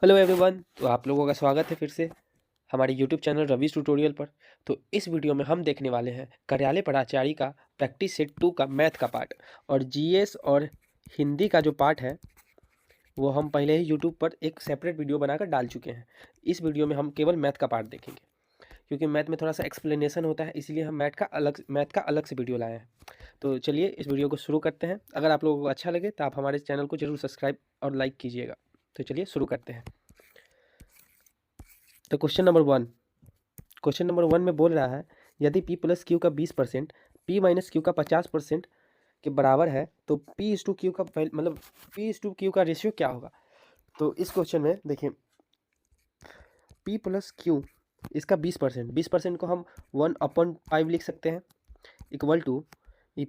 Hello everyone. तो आप लोगों का स्वागत है फिर से हमारे यूट्यूब चैनल रवीज ट्यूटोरियल पर। तो इस वीडियो में हम देखने वाले हैं कार्यालय पराचारी का प्रैक्टिस सेट 2 का मैथ का पार्ट। और जीएस और हिंदी का जो पार्ट है वो हम पहले ही यूट्यूब पर एक सेपरेट वीडियो बनाकर डाल चुके हैं। इस वीडियो में हम केवल मैथ का पार्ट देखेंगे, क्योंकि मैथ में थोड़ा सा एक्सप्लेनेशन होता है, इसलिए हम मैथ का अलग से वीडियो लाए हैं। तो चलिए इस वीडियो को शुरू करते हैं। अगर आप लोगों को अच्छा लगे तो आप हमारे चैनल को जरूर सब्सक्राइब और लाइक कीजिएगा। तो चलिए शुरू करते हैं। तो क्वेश्चन नंबर वन में बोल रहा है, यदि p प्लस क्यू का 20% p माइनस क्यू का 50% के बराबर है तो p इस टू क्यू का मतलब p इस टू क्यू का रेशियो क्या होगा। तो इस क्वेश्चन में देखिए, p प्लस क्यू इसका 20% को हम 1/5 लिख सकते हैं, equal to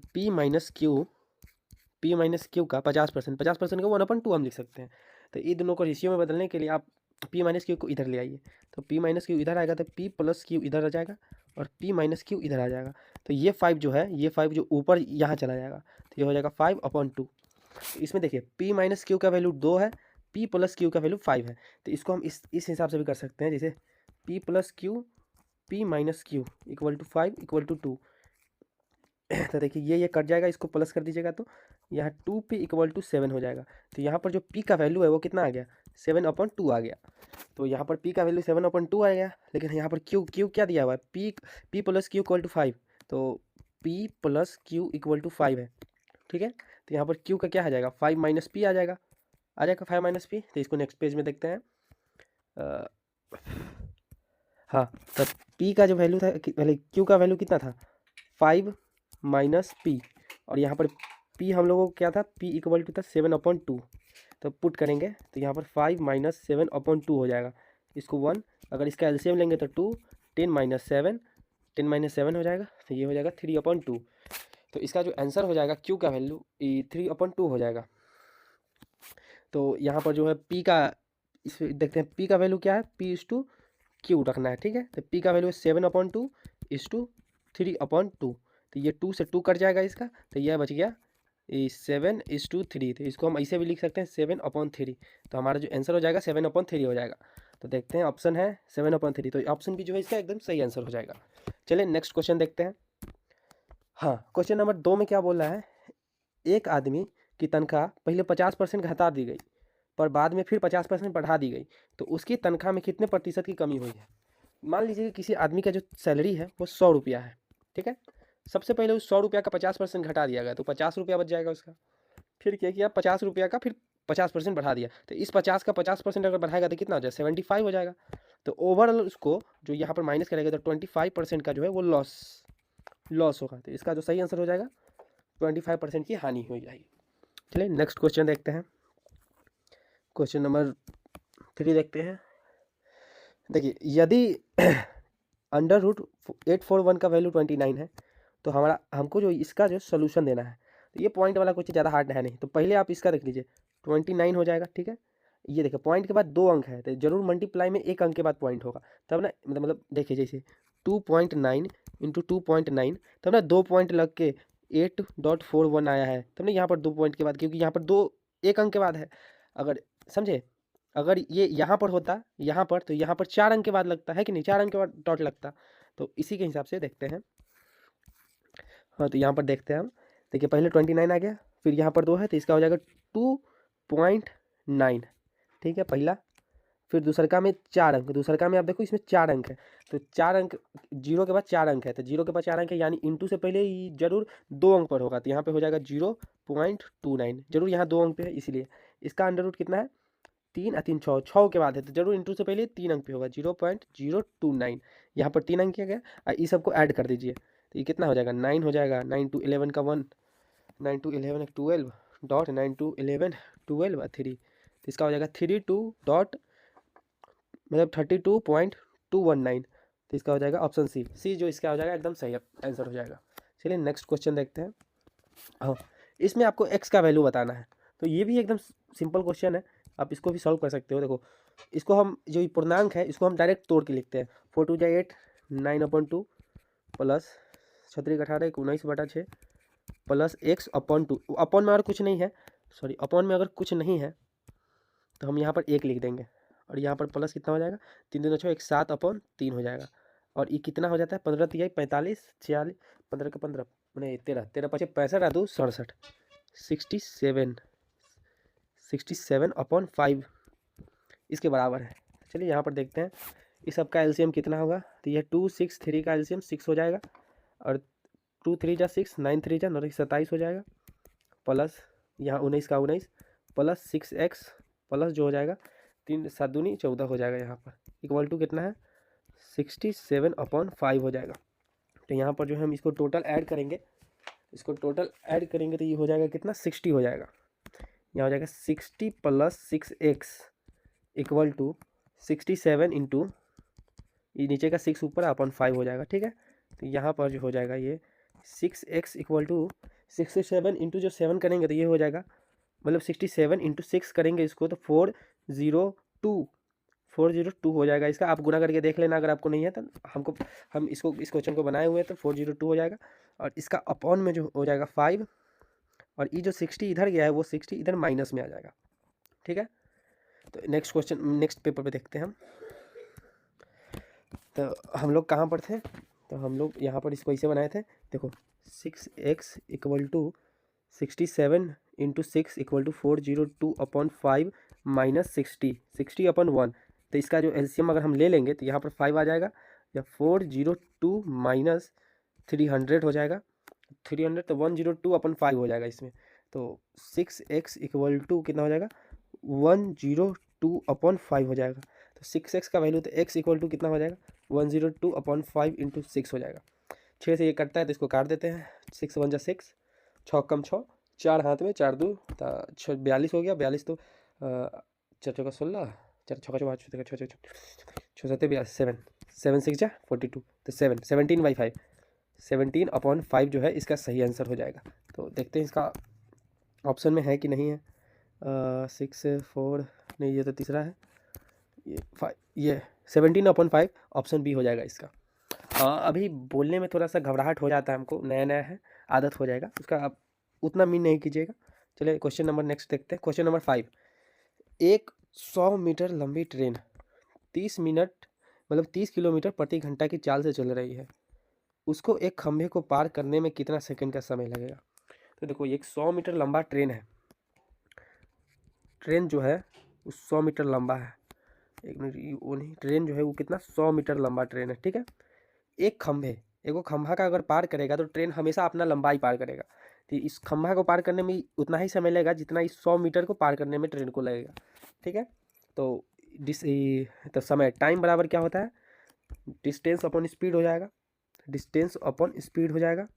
p minus q का 50% को 1/2 हम लिख सकते हैं। तो ये दोनों को रेशियो में बदलने के लिए आप p माइनस क्यू को इधर ले आइए। तो p माइनस क्यू इधर आएगा तो p प्लस क्यू इधर आ जाएगा और p माइनस क्यू इधर आ जाएगा। तो ये 5 जो है, ये 5 जो ऊपर यहाँ चला जाएगा तो ये हो जाएगा 5/2। तो इसमें देखिए p माइनस क्यू का वैल्यू 2 है, p प्लस क्यू का वैल्यू 5 है। तो इसको हम इस हिसाब से भी कर सकते हैं, जैसे p plus q p minus q equal to 5 equal to 2। तो देखिए ये कट जाएगा, इसको प्लस कर दीजिएगा तो यहाँ 2p इक्वल टू 7 हो जाएगा। तो यहाँ पर जो p का वैल्यू है वो कितना आ गया, 7/2 आ गया। तो यहाँ पर p का वैल्यू 7/2 आ गया, लेकिन यहाँ पर q क्या दिया हुआ है, p plus q equal to 5। तो p plus q equal to 5 है, ठीक है। तो यहाँ पर q का क्या आ जाएगा, 5 माइनस p आ जाएगा 5 माइनस p। तो इसको नेक्स्ट पेज में देखते हैं। हाँ, तो p का जो वैल्यू था, पहले q का वैल्यू कितना था, 5 माइनस पी, और यहाँ पर p हम लोगों को क्या था, p इक्वल टू था 7/2। तो पुट करेंगे तो यहाँ पर 5 माइनस 7/2 हो जाएगा। इसको 1, अगर इसका एलसीएम लेंगे तो 2, 10 - 7 हो जाएगा। तो ये हो जाएगा 3/2। तो इसका जो आंसर हो जाएगा q का वैल्यू 3/2 हो जाएगा। तो यहाँ पर जो है p का, इस देखते हैं p का वैल्यू क्या है, p इस टू q रखना है, ठीक है। तो p का वैल्यू है 7/2 इस टू 3/2। तो ये 2 से 2 कट जाएगा इसका, तो यह बच गया 7:3। तो इसको हम ऐसे भी लिख सकते हैं 7/3। तो हमारा जो आंसर हो जाएगा 7/3 हो जाएगा। तो देखते हैं, ऑप्शन है 7/3, तो ऑप्शन भी जो है इसका एकदम सही आंसर हो जाएगा। चलिए नेक्स्ट क्वेश्चन देखते हैं। हाँ, क्वेश्चन नंबर 2 में क्या बोल रहा है, एक आदमी की तनख्वाह पहले 50% घटा दी गई पर बाद में फिर 50% बढ़ा दी गई, तो उसकी तनख्वाह में कितने प्रतिशत की कमी हुई है। मान लीजिए कि किसी आदमी का जो सैलरी है वो 100 रुपया है, ठीक है। सबसे पहले उस 100 रुपया का 50% घटा दिया गया तो 50 रुपया बच जाएगा उसका। फिर क्या किया, 50 रुपया का फिर 50% बढ़ा दिया, तो इस 50 का 50% अगर बढ़ाएगा तो कितना हो जाएगा, 75 हो जाएगा। तो ओवरऑल उसको जो यहाँ पर माइनस करेगा तो 25% का जो है वो लॉस होगा। तो इसका जो सही आंसर हो जाएगा 25% की हानि हो जाएगी। चलिए नेक्स्ट क्वेश्चन देखते हैं। क्वेश्चन नंबर 3 देखते हैं। देखिए, यदि √841 का वैल्यू 29 है तो हमको जो इसका जो सोल्यूशन देना है। तो ये पॉइंट वाला कुछ ज़्यादा हार्ड है नहीं, तो पहले आप इसका देख लीजिए, 29 हो जाएगा, ठीक है। ये देखिए पॉइंट के बाद 2 अंक है तो जरूर मल्टीप्लाई में 1 अंक के बाद पॉइंट होगा, तब ना, मतलब देखिए जैसे 2.9 इंटू 2.9, तब ना 2 पॉइंट लग के 8.41 आया है, तब ना यहाँ पर 2 पॉइंट के बाद, क्योंकि यहाँ पर 2 1 अंक के बाद है। अगर समझे, अगर ये यहाँ पर होता यहाँ पर, तो यहाँ पर 4 अंक के बाद लगता है कि नहीं, 4 अंक के बाद डॉट लगता। तो इसी के हिसाब से देखते हैं। हाँ, तो यहाँ पर देखते हैं हम। देखिए पहले 29 आ गया, फिर यहाँ पर 2 है तो इसका हो जाएगा 2.9, ठीक है पहला। फिर दूसरका में 4 अंक, दूसरका में आप देखो इसमें 4 अंक है, तो 4 अंक, जीरो के बाद 4 अंक है, तो जीरो के बाद 4 अंक है, यानी इंटू से पहले जरूर 2 अंक पर होगा, तो यहाँ पे हो जाएगा 0.29, जरूर यहाँ 2 अंक पे है, इसलिए इसका अंडर रूट कितना है, 3 और 3 6 के बाद है, तो जरूर इंटू से पहले 3 अंक पे होगा, 0.029। यहाँ पर 3 अंक किया गया और इस सबको ऐड कर दीजिए, तो ये कितना हो जाएगा, 9 हो जाएगा। 9 to 11 का 1, 9 to 11 12 डॉट, 9 to 11 12 और 3, तो इसका हो जाएगा 32 डॉट, मतलब 32.219। तो इसका हो जाएगा ऑप्शन सी जो इसका हो जाएगा एकदम सही आंसर हो जाएगा। चलिए नेक्स्ट क्वेश्चन देखते हैं। हाँ, इसमें आपको एक्स का वैल्यू बताना है, तो ये भी एकदम सिंपल क्वेश्चन है, आप इसको भी सॉल्व कर सकते हो। देखो इसको हम जो ये पूर्णांक है इसको हम डायरेक्ट तोड़ के लिखते हैं, 4 2 8 9/2 प्लस 6 18 19/6 प्लस x/2। अपॉन में अगर कुछ नहीं है, सॉरी अपॉन में अगर कुछ नहीं है तो हम यहाँ पर 1 लिख देंगे, और यहाँ पर प्लस कितना हो जाएगा, 3 दूना 6, 7/3 हो जाएगा। और ये कितना हो जाता है, 15 तिहाई 45, 46, 15 का 15 नहीं 13, 13 पचे 65 और 2 67, 67, 67/5 इसके बराबर है। चलिए यहाँ पर देखते हैं इस सब का एलसीएम कितना होगा। तो यह 2 6 3 का एलसीएम 6 हो जाएगा, और 2 3 जा 6, 9 3 जा 9 27 हो जाएगा, प्लस यहाँ 19 का 19 प्लस 6x प्लस जो हो जाएगा 3 7 दूनी 14 हो जाएगा, यहाँ पर इक्वल टू कितना है 67/5 हो जाएगा। तो यहाँ पर जो है हम इसको टोटल ऐड करेंगे, इसको टोटल ऐड करेंगे तो ये हो जाएगा कितना 60 हो जाएगा। यहाँ हो जाएगा 60 + 6x इक्वल टू 67 इंटू ये नीचे का 6 ऊपर अपन 5 हो जाएगा, ठीक है। तो यहाँ पर जो हो जाएगा ये 6x इक्वल टू 67 इंटू जो 7 करेंगे तो ये हो जाएगा, मतलब 67 इंटू 6 करेंगे इसको तो 402 हो जाएगा। इसका आप गुना करके देख लेना, अगर आपको नहीं है तो हम इसको इस क्वेश्चन को बनाए हुए हैं तो 402 हो जाएगा। और इसका अपॉन में जो हो जाएगा 5, और ये जो 60 इधर गया है वो 60 इधर माइनस में आ जाएगा, ठीक है। तो नेक्स्ट क्वेश्चन नेक्स्ट पेपर पे देखते हैं हम। तो हम लोग कहाँ पर थे, तो हम लोग यहाँ पर इसको ऐसे बनाए थे, देखो 6x equal to 67 into 6 equal to 402/5 minus 60/1। तो इसका जो एलसीएम अगर हम ले लेंगे तो यहाँ पर 5 आ जाएगा, या 402 माइनस 300 हो जाएगा, 300 तो 102/5 हो जाएगा इसमें। तो 6x इक्वल टू कितना हो जाएगा 102/5 हो जाएगा। तो 6x का वैल्यू तो x इक्वल टू कितना हो जाएगा 102/5 इंटू 6 हो जाएगा। 6 से ये कटता है तो इसको काट देते हैं, 6 1 जा 6, 6 कम 6, 4 हाथ में 4 2 42 हो गया, 42 तो 4 चौका 16, 4 छक्का 4 6 6 6 7 42 7 6 जा 42, तो 17/5 17/5 जो है इसका सही आंसर हो जाएगा। तो देखते हैं इसका ऑप्शन में है कि नहीं है। 6 4 नहीं, ये तो तीसरा है, ये 5, ये 17/5 ऑप्शन बी हो जाएगा इसका। अभी बोलने में थोड़ा सा घबराहट हो जाता है हमको, नया नया है, आदत हो जाएगा उसका, आप उतना मीन नहीं कीजिएगा। चलिए क्वेश्चन नंबर नेक्स्ट देखते हैं। क्वेश्चन नंबर 5, एक 100 मीटर लंबी ट्रेन 30 मिनट मतलब 30 किलोमीटर प्रति घंटा की चाल से चल रही है, उसको एक खंभे को पार करने में कितना सेकंड का समय लगेगा। तो देखो एक 100 मीटर लंबा ट्रेन है, ट्रेन जो है वो 100 मीटर लंबा है, एक मिनट वो नहीं, ट्रेन जो है वो कितना 100 मीटर लंबा ट्रेन है, ठीक है। एक खंभा का अगर पार करेगा तो ट्रेन हमेशा अपना लंबाई पार करेगा, तो इस खंभा को पार करने में उतना ही समय लगेगा जितना इस 100 मीटर को पार करने में ट्रेन को लगेगा, ठीक है। तो तो समय टाइम बराबर क्या होता है, डिस्टेंस अपॉन स्पीड हो जाएगा, डिस्टेंस अपॉन स्पीड हो जाएगा।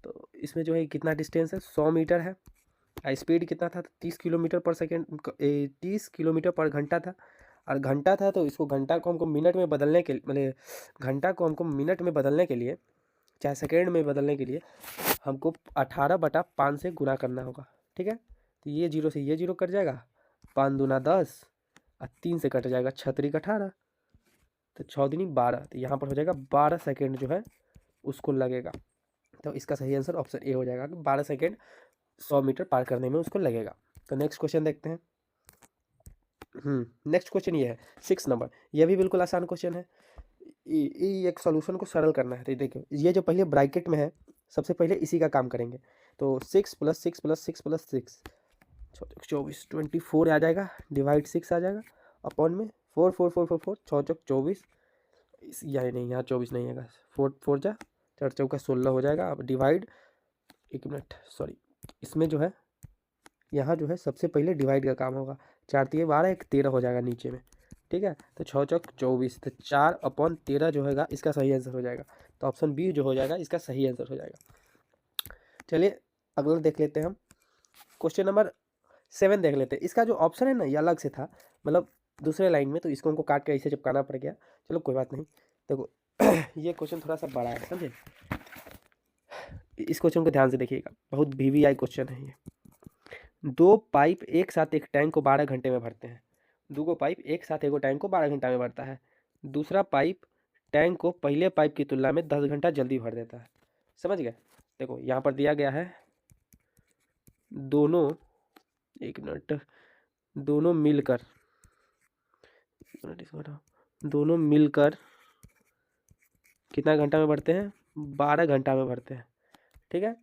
तो इसमें जो है कितना डिस्टेंस है 100 मीटर है, स्पीड कितना था 30 किलोमीटर पर सेकेंड 30 किलोमीटर पर घंटा था, और घंटा था तो इसको घंटा को हमको मिनट में बदलने के मतलब घंटा को हमको मिनट में बदलने के लिए चाहे सेकेंड में बदलने के लिए हमको 18/5 से गुना करना होगा, ठीक है। तो ये 0 से ये 0 कट जाएगा, 5 दूना 10 और 3 से कट जाएगा 6 3 18, तो 6 दूनी 12, तो यहाँ पर हो जाएगा 12 सेकेंड जो है उसको लगेगा। तो इसका सही आंसर ऑप्शन ए हो जाएगा कि 12 सेकेंड 100 मीटर पार करने में उसको लगेगा। तो नेक्स्ट क्वेश्चन देखते हैं। नेक्स्ट क्वेश्चन ये है 6 नंबर, ये भी बिल्कुल आसान क्वेश्चन है, एक सॉल्यूशन को सरल करना है। तो देखिए ये जो पहले ब्रैकेट में है सबसे पहले इसी का काम करेंगे। तो 6 + 6 + 6 + 6 24 24 आ जाएगा, डिवाइड 6 आ जाएगा, अपॉन में 4 4 4 4 4 6 चौक 24, यानी नहीं यहाँ 24 नहीं है, 4 4 जा 4 चौका 16 हो जाएगा। अब डिवाइड, एक मिनट सॉरी, इसमें जो है यहाँ जो है सबसे पहले डिवाइड का काम होगा, 4 3 12 1 13 हो जाएगा नीचे में, ठीक है। तो 6 चौक 24, तो 4/13 जो होगा इसका सही आंसर हो जाएगा। तो ऑप्शन बी जो हो जाएगा इसका सही आंसर हो जाएगा। चलिए अगला देख लेते हैं हम, क्वेश्चन नंबर 7 देख लेते हैं। इसका जो ऑप्शन है ना ये अलग से था, मतलब दूसरे लाइन में, तो इसको हमको काट के ऐसे चिपकाना पड़ गया, चलो कोई बात नहीं। देखो ये क्वेश्चन थोड़ा सा बड़ा है, समझे, इस क्वेश्चन को ध्यान से देखिएगा, बहुत VVI क्वेश्चन है ये। 2 पाइप एक साथ एक टैंक को 12 घंटे में भरते हैं, 2 पाइप एक साथ एक टैंक को 12 घंटा में भरता है, दूसरा पाइप टैंक को पहले पाइप की तुलना में 10 घंटा जल्दी भर देता है, समझ गए। देखो यहाँ पर दिया गया है दोनों, एक मिनट, दोनों मिलकर मिनट इसको हटाओ। दोनों मिलकर कितना घंटा में बढ़ते हैं? 12 घंटा में बढ़ते हैं। ठीक है,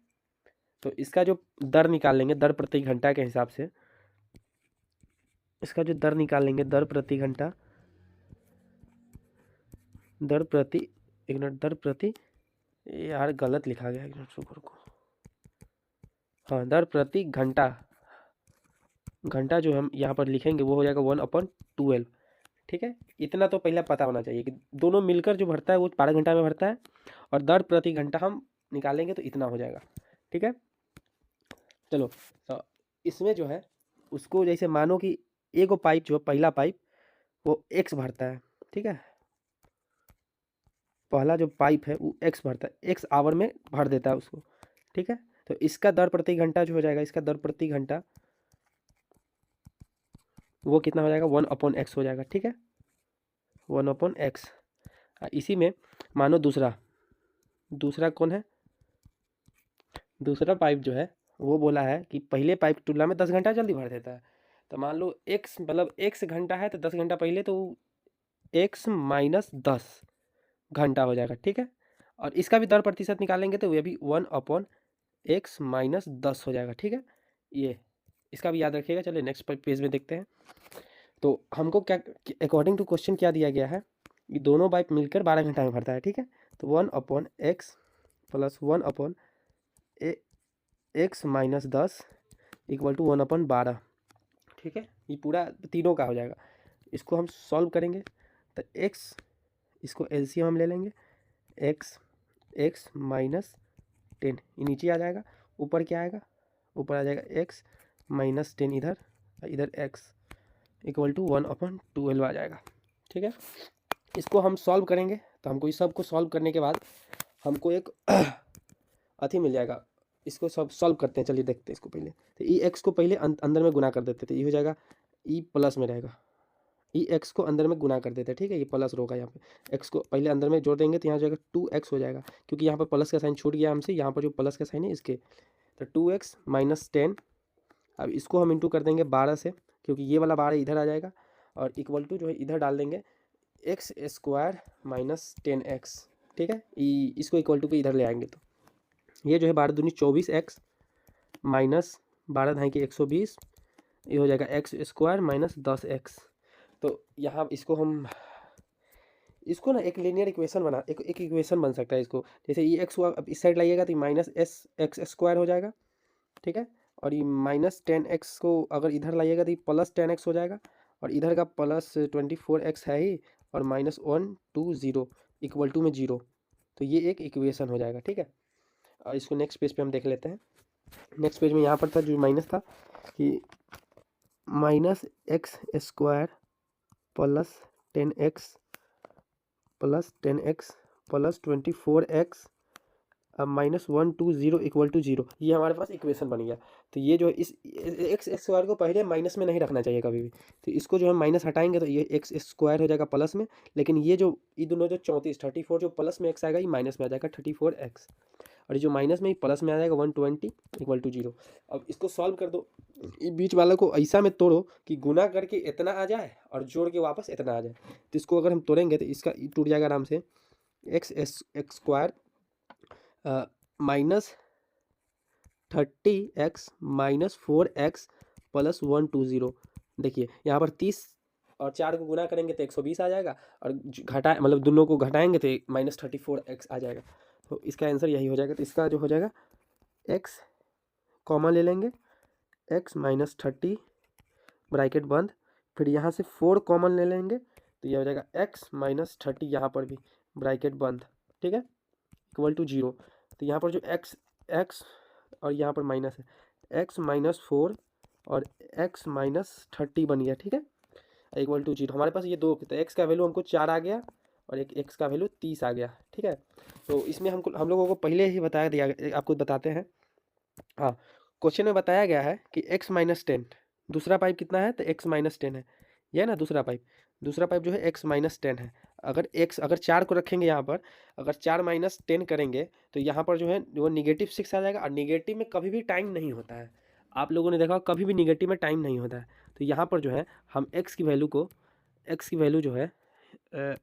तो इसका जो दर निकाल लेंगे, दर प्रति घंटा के हिसाब से, इसका जो दर निकाल लेंगे, दर प्रति घंटा, दर प्रति, एक मिनट, दर प्रति, यार गलत लिखा गया, एक मिनट शुक्र को, हाँ, दर प्रति घंटा, घंटा जो हम यहाँ पर लिखेंगे वो हो जाएगा 1/12। ठीक है, इतना तो पहले पता होना चाहिए कि दोनों मिलकर जो भरता है वो 12 घंटा में भरता है, और दर प्रति घंटा हम निकालेंगे तो इतना हो जाएगा। ठीक है, चलो, तो इसमें जो है उसको, जैसे मानो कि एक पाइप जो है, पहला पाइप वो x भरता है। ठीक है, पहला जो पाइप है वो x भरता है, x आवर में भर देता है उसको। ठीक है, तो इसका दर प्रति घंटा जो हो जाएगा, इसका दर प्रति घंटा वो कितना हो जाएगा? 1/x हो जाएगा। ठीक है, 1/x। इसी में मानो दूसरा कौन है? दूसरा पाइप जो है वो बोला है कि पहले पाइप की तुलना में 10 घंटा जल्दी भर देता है। तो मान लो x, मतलब x घंटा है तो 10 घंटा पहले, तो x - 10 घंटा हो जाएगा। ठीक है, और इसका भी दर प्रतिशत निकालेंगे तो ये भी 1/x - 10 हो जाएगा। ठीक है, ये इसका भी याद रखिएगा। चलिए नेक्स्ट पेज में देखते हैं। तो हमको क्या, अकॉर्डिंग टू क्वेश्चन क्या दिया गया है, ये दोनों पाइप मिलकर 12 घंटा में भरता है। ठीक है, तो 1/x plus 1/x - 10 equal to 1/12। ठीक है, ये पूरा तीनों का हो जाएगा। इसको हम सॉल्व करेंगे तो x, इसको एलसीएम हम ले लेंगे, x - 10 ये नीचे आ जाएगा, ऊपर क्या आएगा? ऊपर आ जाएगा x - 10 इधर, इधर x इक्वल टू 1/12 आ जाएगा। ठीक है, इसको हम सॉल्व करेंगे तो हमको इस सब को सॉल्व करने के बाद हमको एक अथी मिल जाएगा। इसको सब सॉल्व करते हैं, चलिए देखते हैं इसको पहले। तो ई एक्स को पहले अंदर में गुना कर देते थे, ये हो जाएगा ई प्लस में रहेगा, ई एक्स को अंदर में गुना कर देते हैं। ठीक है, ये प्लस होगा, यहाँ पे एक्स को पहले अंदर में जोड़ देंगे तो यहाँ हो जाएगा 2x हो जाएगा, क्योंकि यहाँ पर प्लस का साइन छूट गया हमसे, यहाँ पर जो प्लस का साइन है इसके, तो 2x - 10। अब इसको हम इंटू कर देंगे 12 से, क्योंकि ये वाला 12 इधर आ जाएगा, और इक्वल टू जो है इधर डाल देंगे x² - 10x। ठीक है, इसको इक्वल टू पे इधर ले आएंगे तो ये जो है 12 दूनी 24x माइनस 12 ढाई के 120, ये हो जाएगा x² - 10x। तो यहाँ इसको हम, इसको ना एक लीनियर इक्वेशन बना, एक इक्वेशन बन सकता है इसको। जैसे ये x हुआ, अब इस साइड लाइएगा तो -x² हो जाएगा। ठीक है, और ये -10x को अगर इधर लाइएगा तो ये +10x हो जाएगा, और इधर का +24x है ही, और -120 इक्वल टू में 0। तो ये एक इक्वेशन हो जाएगा। ठीक है, और इसको नेक्स्ट पेज पे हम देख लेते हैं। नेक्स्ट पेज में यहाँ पर था जो माइनस था कि -x² plus 10x plus 24x अब -120 इक्वल टू 0, ये हमारे पास इक्वेशन बन गया। तो ये जो इस x² को पहले माइनस में नहीं रखना चाहिए कभी भी, तो इसको जो है माइनस हटाएंगे तो ये x² हो जाएगा प्लस में, लेकिन ये जो ये दोनों जो 34 जो प्लस में x आएगा ये माइनस में आ जाएगा 34x, और ये जो माइनस में प्लस में आ जाएगा 120 इक्वल टू 0। अब इसको सॉल्व कर दो, ये बीच वाला को ऐसा में तोड़ो कि गुना करके इतना आ जाए और जोड़ के वापस इतना आ जाए। तो इसको अगर हम तोड़ेंगे तो इसका टूट जाएगा आराम से, x² -30x - 4x प्लस 120। देखिए यहाँ पर 30 और 4 को गुना करेंगे तो 120 आ जाएगा, और घटा मतलब दोनों को घटाएंगे तो -34x आ जाएगा। तो इसका आंसर यही हो जाएगा। तो इसका जो हो जाएगा x कॉमन ले लेंगे, x - 30 ब्रैकेट बंद, फिर यहाँ से 4 कॉमन ले लेंगे तो ये हो जाएगा x - 30 यहाँ पर भी ब्रैकेट बंद। ठीक है, इक्वल टू 0। तो यहाँ पर जो x और यहाँ पर माइनस है, x - 4 और x - 30 बन गया। ठीक है, इक्वल टू 0। हमारे पास ये दो, तो x का वैल्यू हमको 4 आ गया और एक x का वैल्यू 30 आ गया। ठीक है, तो इसमें हम लोगों को पहले ही बताया दिया, आपको बताते हैं। हाँ, क्वेश्चन में बताया गया है कि x - 10, दूसरा पाइप कितना है तो x - 10 है, यह ना दूसरा पाइप जो है x - 10 है। अगर 4 को रखेंगे यहाँ पर, अगर 4 - 10 करेंगे तो यहाँ पर जो है वो -6 आ जाएगा, और निगेटिव में कभी भी टाइम नहीं होता है। आप लोगों ने देखा कभी भी निगेटिव में टाइम नहीं होता है। तो यहाँ पर जो है हम x की वैल्यू को एक्स की वैल्यू जो है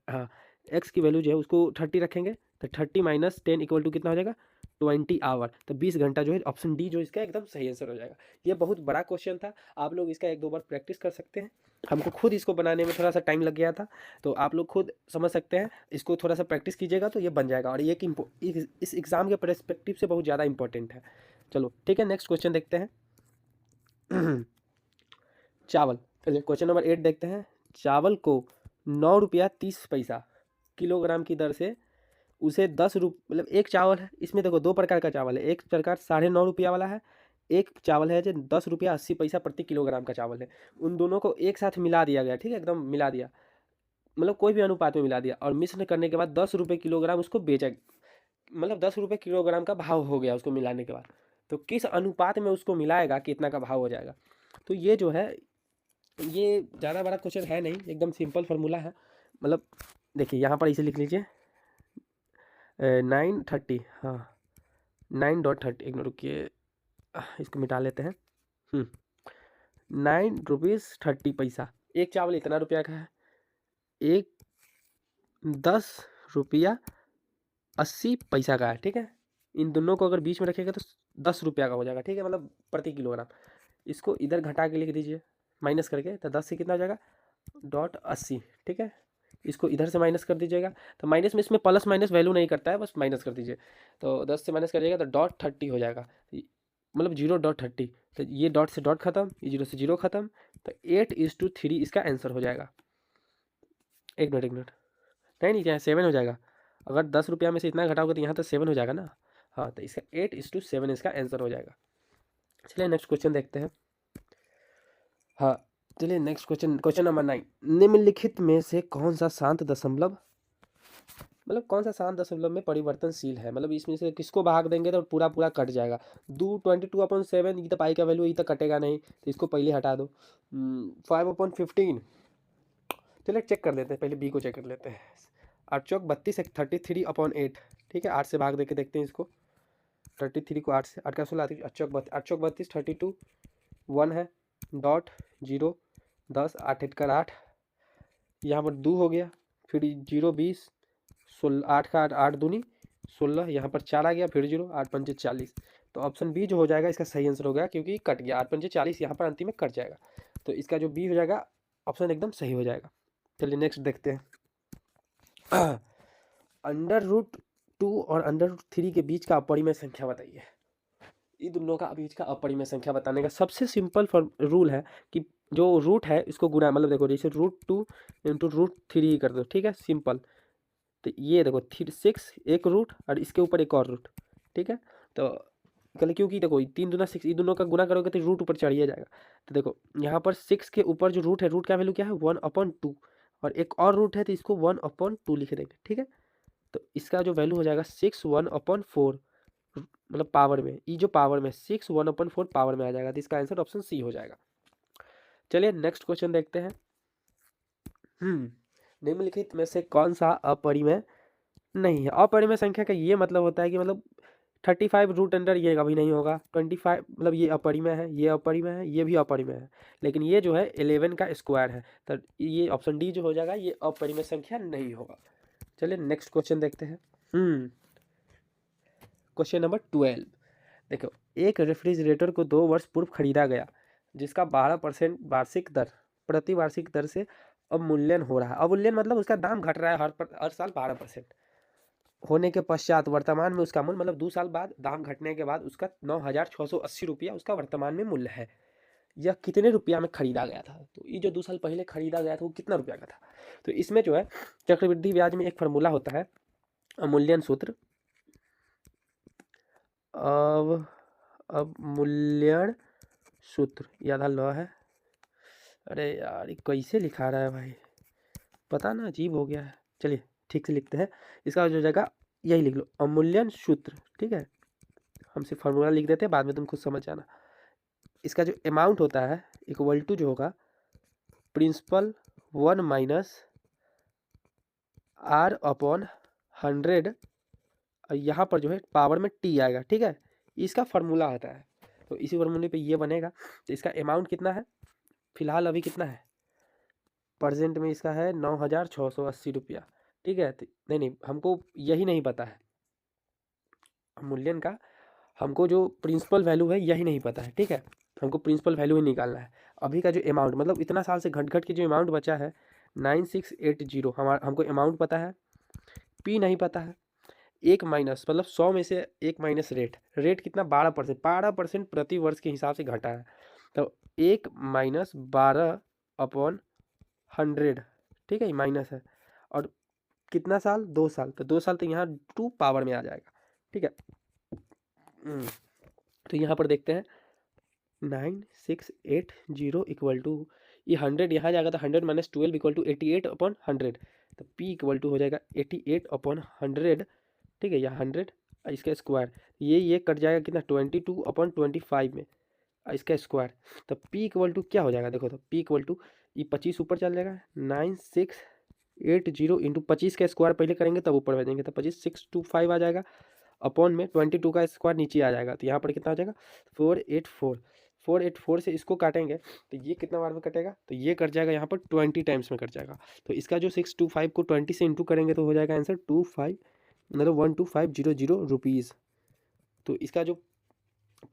हाँ एक्स की वैल्यू जो है उसको 30 रखेंगे तो 30 माइनस 10 इक्वल टू कितना हो जाएगा 20 आवर, तो 20 घंटा जो है ऑप्शन डी जो इसका एकदम सही आंसर हो जाएगा। ये बहुत बड़ा क्वेश्चन था, आप लोग इसका एक दो बार प्रैक्टिस कर सकते हैं। हमको खुद इसको बनाने में थोड़ा सा टाइम लग गया था, तो आप लोग खुद समझ सकते हैं। इसको थोड़ा सा प्रैक्टिस कीजिएगा तो ये बन जाएगा, और ये इस एग्ज़ाम के परस्पेक्टिव से बहुत ज़्यादा इंपॉर्टेंट है। चलो ठीक है, नेक्स्ट क्वेश्चन देखते हैं। चावल, चलिए क्वेश्चन नंबर 8 देखते हैं। चावल को 9 रुपया 30 पैसा किलोग्राम की दर से उसे 10 रुपये, मतलब एक चावल है, इसमें देखो दो प्रकार का चावल है, एक प्रकार 9.5 रुपया वाला है, एक चावल है जो 10 रुपया 80 पैसा प्रति किलोग्राम का चावल है। उन दोनों को एक साथ मिला दिया गया, ठीक है, एकदम मिला दिया, मतलब कोई भी अनुपात में मिला दिया, और मिश्रण करने के बाद 10 रुपये किलोग्राम उसको बेचा, मतलब 10 रुपये किलोग्राम का भाव हो गया उसको मिलाने के बाद। तो किस अनुपात में उसको मिलाएगा कितना का भाव हो जाएगा। तो ये जो है ये ज़्यादा बड़ा क्वेश्चन है नहीं, एकदम सिंपल फार्मूला है। मतलब देखिए यहाँ पर इसे लिख लीजिए 930, हाँ 9.30, एक मिनट रुकिए, इसको मिटा लेते हैं। 9 रुपीज़ 30 पैसा, एक चावल इतना रुपया का है, एक 10 रुपया 80 पैसा का है, ठीक है। इन दोनों को अगर बीच में रखेगा तो 10 रुपया का हो जाएगा, ठीक है, मतलब प्रति किलोग्राम। इसको इधर घटा के लिख दीजिए माइनस करके, तो 10 से कितना हो जाएगा .80, ठीक है। इसको इधर से माइनस कर दीजिएगा, तो माइनस में इसमें प्लस माइनस वैल्यू नहीं करता है, बस माइनस कर दीजिए। तो 10 से माइनस करिएगा तो .30 हो जाएगा, मतलब 0.30, तो ये डॉट से डॉट खत्म, ये 0 से 0 खत्म, तो 8:3 इसका आंसर हो जाएगा। एक मिनट नहीं क्या 7 हो जाएगा, अगर 10 रुपया में से इतना घटाओगे तो यहाँ तो 7 हो जाएगा ना। हाँ, तो इसका 8:7 इसका आंसर हो जाएगा। चलिए नेक्स्ट क्वेश्चन देखते हैं। हाँ चलिए नेक्स्ट क्वेश्चन, क्वेश्चन नंबर 9, निम्नलिखित में से कौन सा शांत दशमलव, मतलब कौन सा शांत दशमलव में परिवर्तनशील है, मतलब इसमें से किसको भाग देंगे तो पूरा पूरा कट जाएगा। 22/7, ये तो पाई का वैल्यू ये तो कटेगा नहीं, तो इसको पहले हटा दो। 5/15, चलिए चेक कर लेते हैं, पहले बी को चेक कर लेते हैं। 8 चौक 32, 33/8, ठीक है, 8 से भाग दे के देखते हैं इसको। 33 को 8 से, 8 का 16, 8 चौक 32, 32 1 है, डॉट 0 10, 8 का 8, यहाँ पर 2 हो गया, फिर 0 20, 16, 8 का 8, 8 दूनी 16, यहाँ पर 4 आ गया, फिर 0, 8 पंजे 40। तो ऑप्शन बी जो हो जाएगा इसका सही आंसर हो गया, क्योंकि कट गया 8 पंजे 40, यहाँ पर अंतिम में कट जाएगा, तो इसका जो बी हो जाएगा ऑप्शन एकदम सही हो जाएगा। चलिए नेक्स्ट देखते हैं। √2 और √3 के बीच का अपरिमेय संख्या बताइए। इन दोनों का बीच का अपरिमेय संख्या बताने का सबसे सिंपल रूल है कि जो रूट है इसको गुना, मतलब देखो जैसे √2 इंटू √3 कर दो, ठीक है, सिंपल। तो ये देखो 6 एक रूट और इसके ऊपर एक और रूट, ठीक है। तो कल क्योंकि देखो 3 दूना 6, ये दोनों का गुना करोगे तो रूट ऊपर चढ़िए जाएगा। तो देखो यहाँ पर 6 के ऊपर जो रूट है, रूट का वैल्यू क्या है 1/2, और एक और रूट है तो इसको 1/2 लिख देंगे, ठीक है। तो इसका जो वैल्यू हो जाएगा 6 1/4, मतलब पावर में, ये जो पावर में 6 1/4 पावर में आ जाएगा, तो इसका आंसर ऑप्शन सी हो जाएगा। चलिए नेक्स्ट क्वेश्चन देखते हैं। निम्नलिखित में से कौन सा अपरिमेय नहीं है। अपरिमेय संख्या का ये मतलब होता है कि मतलब 35 रूट अंडर ये कभी नहीं होगा, 25 मतलब ये अपरिमेय है, ये अपरिमेय है, ये भी अपरिमेय है, लेकिन ये जो है 11 का स्क्वायर है, तो ये ऑप्शन डी जो हो जाएगा ये अपरिमेय संख्या नहीं होगा। चलिए नेक्स्ट क्वेश्चन देखते हैं। क्वेश्चन नंबर 12, देखो एक रेफ्रिजरेटर को 2 वर्ष पूर्व खरीदा गया, जिसका 12% वार्षिक दर, प्रति वार्षिक दर से अवमूल्यन हो रहा है। अवमूल्यन मतलब उसका दाम घट रहा है हर साल 12% होने के पश्चात वर्तमान में उसका मूल्य, मतलब 2 साल बाद दाम घटने के बाद उसका 9,680 रुपया उसका वर्तमान में मूल्य है। यह कितने रुपया में खरीदा गया था। तो ये जो 2 साल पहले खरीदा गया था वो कितना रुपया का था। तो इसमें जो है चक्रवृद्धि ब्याज में एक फार्मूला होता है, अवमूल्यन सूत्र, अवमूल्यन सूत्र, याद लॉ है। अरे यार ये कैसे लिखा रहा है भाई, पता ना अजीब हो गया है। चलिए ठीक से लिखते हैं, इसका जो जगह यही लिख लो अवमूल्यन सूत्र, ठीक है। हम सिर्फ फार्मूला लिख देते हैं, बाद में तुम खुद समझ जाना। इसका जो अमाउंट होता है इक्वल टू जो होगा प्रिंसिपल 1 माइनस R/100, और यहाँ पर जो है पावर में T आएगा, ठीक है। इसका फार्मूला होता है, तो इसी फार्मूले पे ये बनेगा। तो इसका अमाउंट कितना है फिलहाल, अभी कितना है परसेंट में इसका है 9,680 रुपया। ठीक है, नहीं नहीं, हमको यही नहीं पता है मूल्यन का, हमको जो प्रिंसिपल वैल्यू है यही नहीं पता है। ठीक है, हमको प्रिंसिपल वैल्यू ही निकालना है। अभी का जो अमाउंट, मतलब इतना साल से घट घट के जो अमाउंट बचा है 9680, हमको अमाउंट पता है, पी नहीं पता है। एक माइनस, मतलब 100 में से एक माइनस रेट कितना, 12%, 12% प्रति वर्ष के हिसाब से घटा है। तो 1 - 12/100, ठीक है, माइनस है। और कितना साल, 2 साल, तो 2 साल तो यहाँ 2 पावर में आ जाएगा। ठीक है, तो यहाँ पर देखते हैं 9680 इक्वल टू, ये 100 यहाँ जाएगा तो 100 - 12 इक्वल टू 88/100। तो P इक्वल टू हो जाएगा 88/100। ठीक है, यहाँ 100 इसका स्क्वायर, ये कट जाएगा कितना, 22/25 में इसका स्क्वायर। तो P इक्वल टू क्या हो जाएगा, देखो तो P इक्वल टू, ये 25 ऊपर चल जाएगा, 9680 इंटू 25 का स्क्वायर पहले करेंगे तब ऊपर भेजेंगे, तो 25625 आ जाएगा। अपॉन में 22 का स्क्वायर नीचे आ जाएगा, तो यहाँ पर कितना हो जाएगा 484 से इसको काटेंगे तो ये कितना बार में कटेगा, तो ये कट जाएगा यहाँ पर 20 टाइम्स में कट जाएगा। तो इसका जो 625 को 20 से इंटू करेंगे तो हो जाएगा आंसर 25, मतलब 12500 रुपीज़। तो इसका जो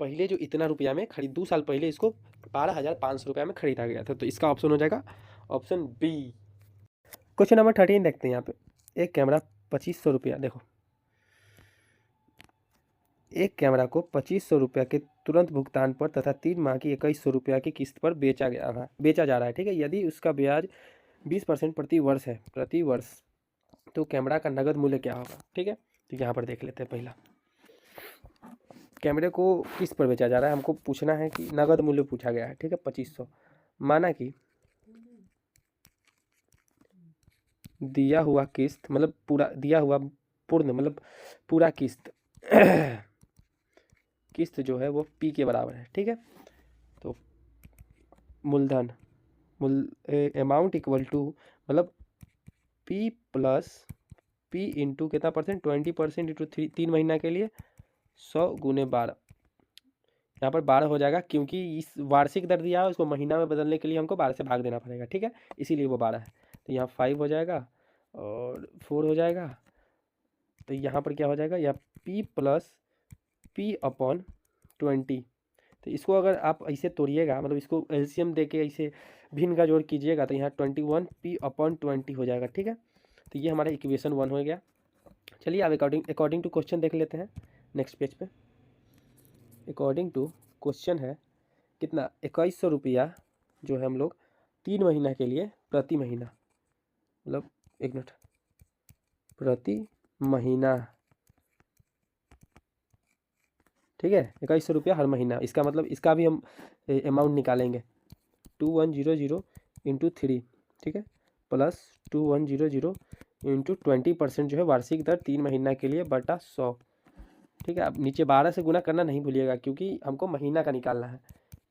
पहले जो इतना रुपया में खरीद, 2 साल पहले इसको 12,500 रुपया में खरीदा गया था। तो इसका ऑप्शन हो जाएगा ऑप्शन बी। क्वेश्चन नंबर 13 देखते हैं। यहाँ पे एक कैमरा 2500 रुपया, देखो एक कैमरा को 2500 रुपया के तुरंत भुगतान पर तथा 3 माह की 2100 रुपया की किस्त पर बेचा जा रहा है। ठीक है, यदि उसका ब्याज 20% प्रति वर्ष है, प्रति वर्ष, तो कैमरा का नगद मूल्य क्या होगा। ठीक है, तो यहाँ पर देख लेते हैं। पहला, कैमरे को किस्त पर बेचा जा रहा है, हमको पूछना है कि नगद मूल्य पूछा गया है। ठीक है, 2500, माना कि दिया हुआ किस्त, मतलब पूरा दिया हुआ, पूर्ण मतलब पूरा किस्त किस्त जो है वो P के बराबर है। ठीक है, तो मूलधन अमाउंट इक्वल टू, मतलब P प्लस P इंटू कितना परसेंट, 20% इंटू 3 महीना के लिए 100 गुने 12, यहाँ पर 12 हो जाएगा, क्योंकि इस वार्षिक दर दिया है उसको महीना में बदलने के लिए हमको 12 से भाग देना पड़ेगा। ठीक है, इसीलिए वो 12 है। तो यहाँ 5 हो जाएगा और 4 हो जाएगा। तो यहाँ पर क्या हो जाएगा, यहाँ P प्लस P अपॉन 20। तो इसको अगर आप ऐसे तोड़िएगा, मतलब इसको एलसीएम दे के ऐसे भिन्न का जोड़ कीजिएगा, तो यहाँ 21P/20 हो जाएगा। ठीक है, तो ये हमारा इक्वेशन 1 हो गया। चलिए अब अकॉर्डिंग टू क्वेश्चन देख लेते हैं नेक्स्ट पेज पे। अकॉर्डिंग टू क्वेश्चन है कितना, 2100 रुपया जो है हम लोग 3 महीना के लिए प्रति महीना, मतलब एक मिनट, प्रति महीना, ठीक है, 2100 रुपया हर महीना। इसका मतलब इसका भी हम अमाउंट निकालेंगे, 2100 इंटू 3, ठीक है, प्लस 2100 इंटू 20% जो है वार्षिक दर 3 महीना के लिए बटा 100। ठीक है, अब नीचे 12 से गुना करना नहीं भूलिएगा, क्योंकि हमको महीना का निकालना है।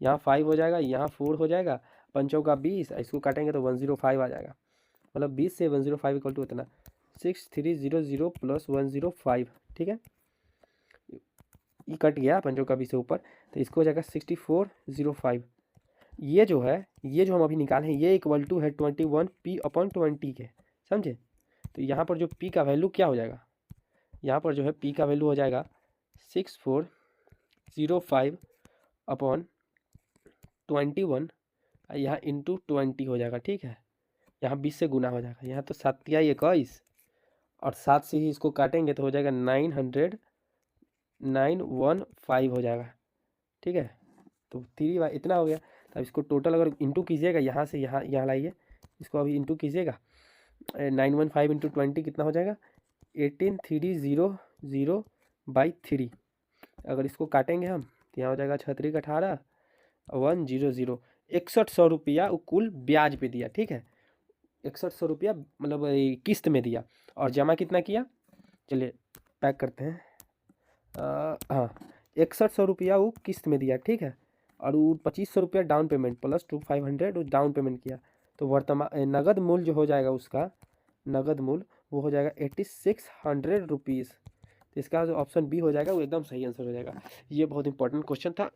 यहाँ 5 हो जाएगा, यहाँ 4 हो जाएगा, 5 का 20, इसको काटेंगे तो 105 आ जाएगा, मतलब 20 से 105 इक्वल टू इतना 6300 प्लस 105। ठीक है, ये कट गया 5 का 20 से ऊपर, तो इसको हो जाएगा 6405। ये जो है, ये जो हम अभी निकाले हैं, ये इक्वल टू है 21P/20 के, समझे। तो यहाँ पर जो P का वैल्यू क्या हो जाएगा, यहाँ पर जो है P का वैल्यू हो जाएगा 6405/21, यहाँ इंटू 20 हो जाएगा। ठीक है, यहाँ 20 से गुना हो जाएगा, यहाँ तो 7 या 21 और 7 से ही इसको काटेंगे तो हो जाएगा 915 हो जाएगा। ठीक है, तो 3 इतना हो गया। तो इसको टोटल अगर इंटू कीजिएगा, यहाँ से यहाँ लाइए, इसको अभी इंटू कीजिएगा, 915 इंटू 20 कितना हो जाएगा, 18300/3। अगर इसको काटेंगे हम तो यहाँ हो जाएगा 6 18 100, 6100 रुपया कुल ब्याज पे दिया। ठीक है, 6100 रुपया मतलब किस्त में दिया, और जमा कितना किया, चलिए पैक करते हैं। हाँ, 6100 रुपया वो किस्त में दिया। ठीक है, और वो 2500 रुपया down payment plus 2500 down payment किया। तो वर्तमान नगद मूल्य जो हो जाएगा, उसका नगद मूल्य वो हो जाएगा 8600 रुपीज़। तो इसका जो ऑप्शन बी हो जाएगा वो एकदम सही आंसर हो जाएगा। ये बहुत इंपॉर्टेंट क्वेश्चन था,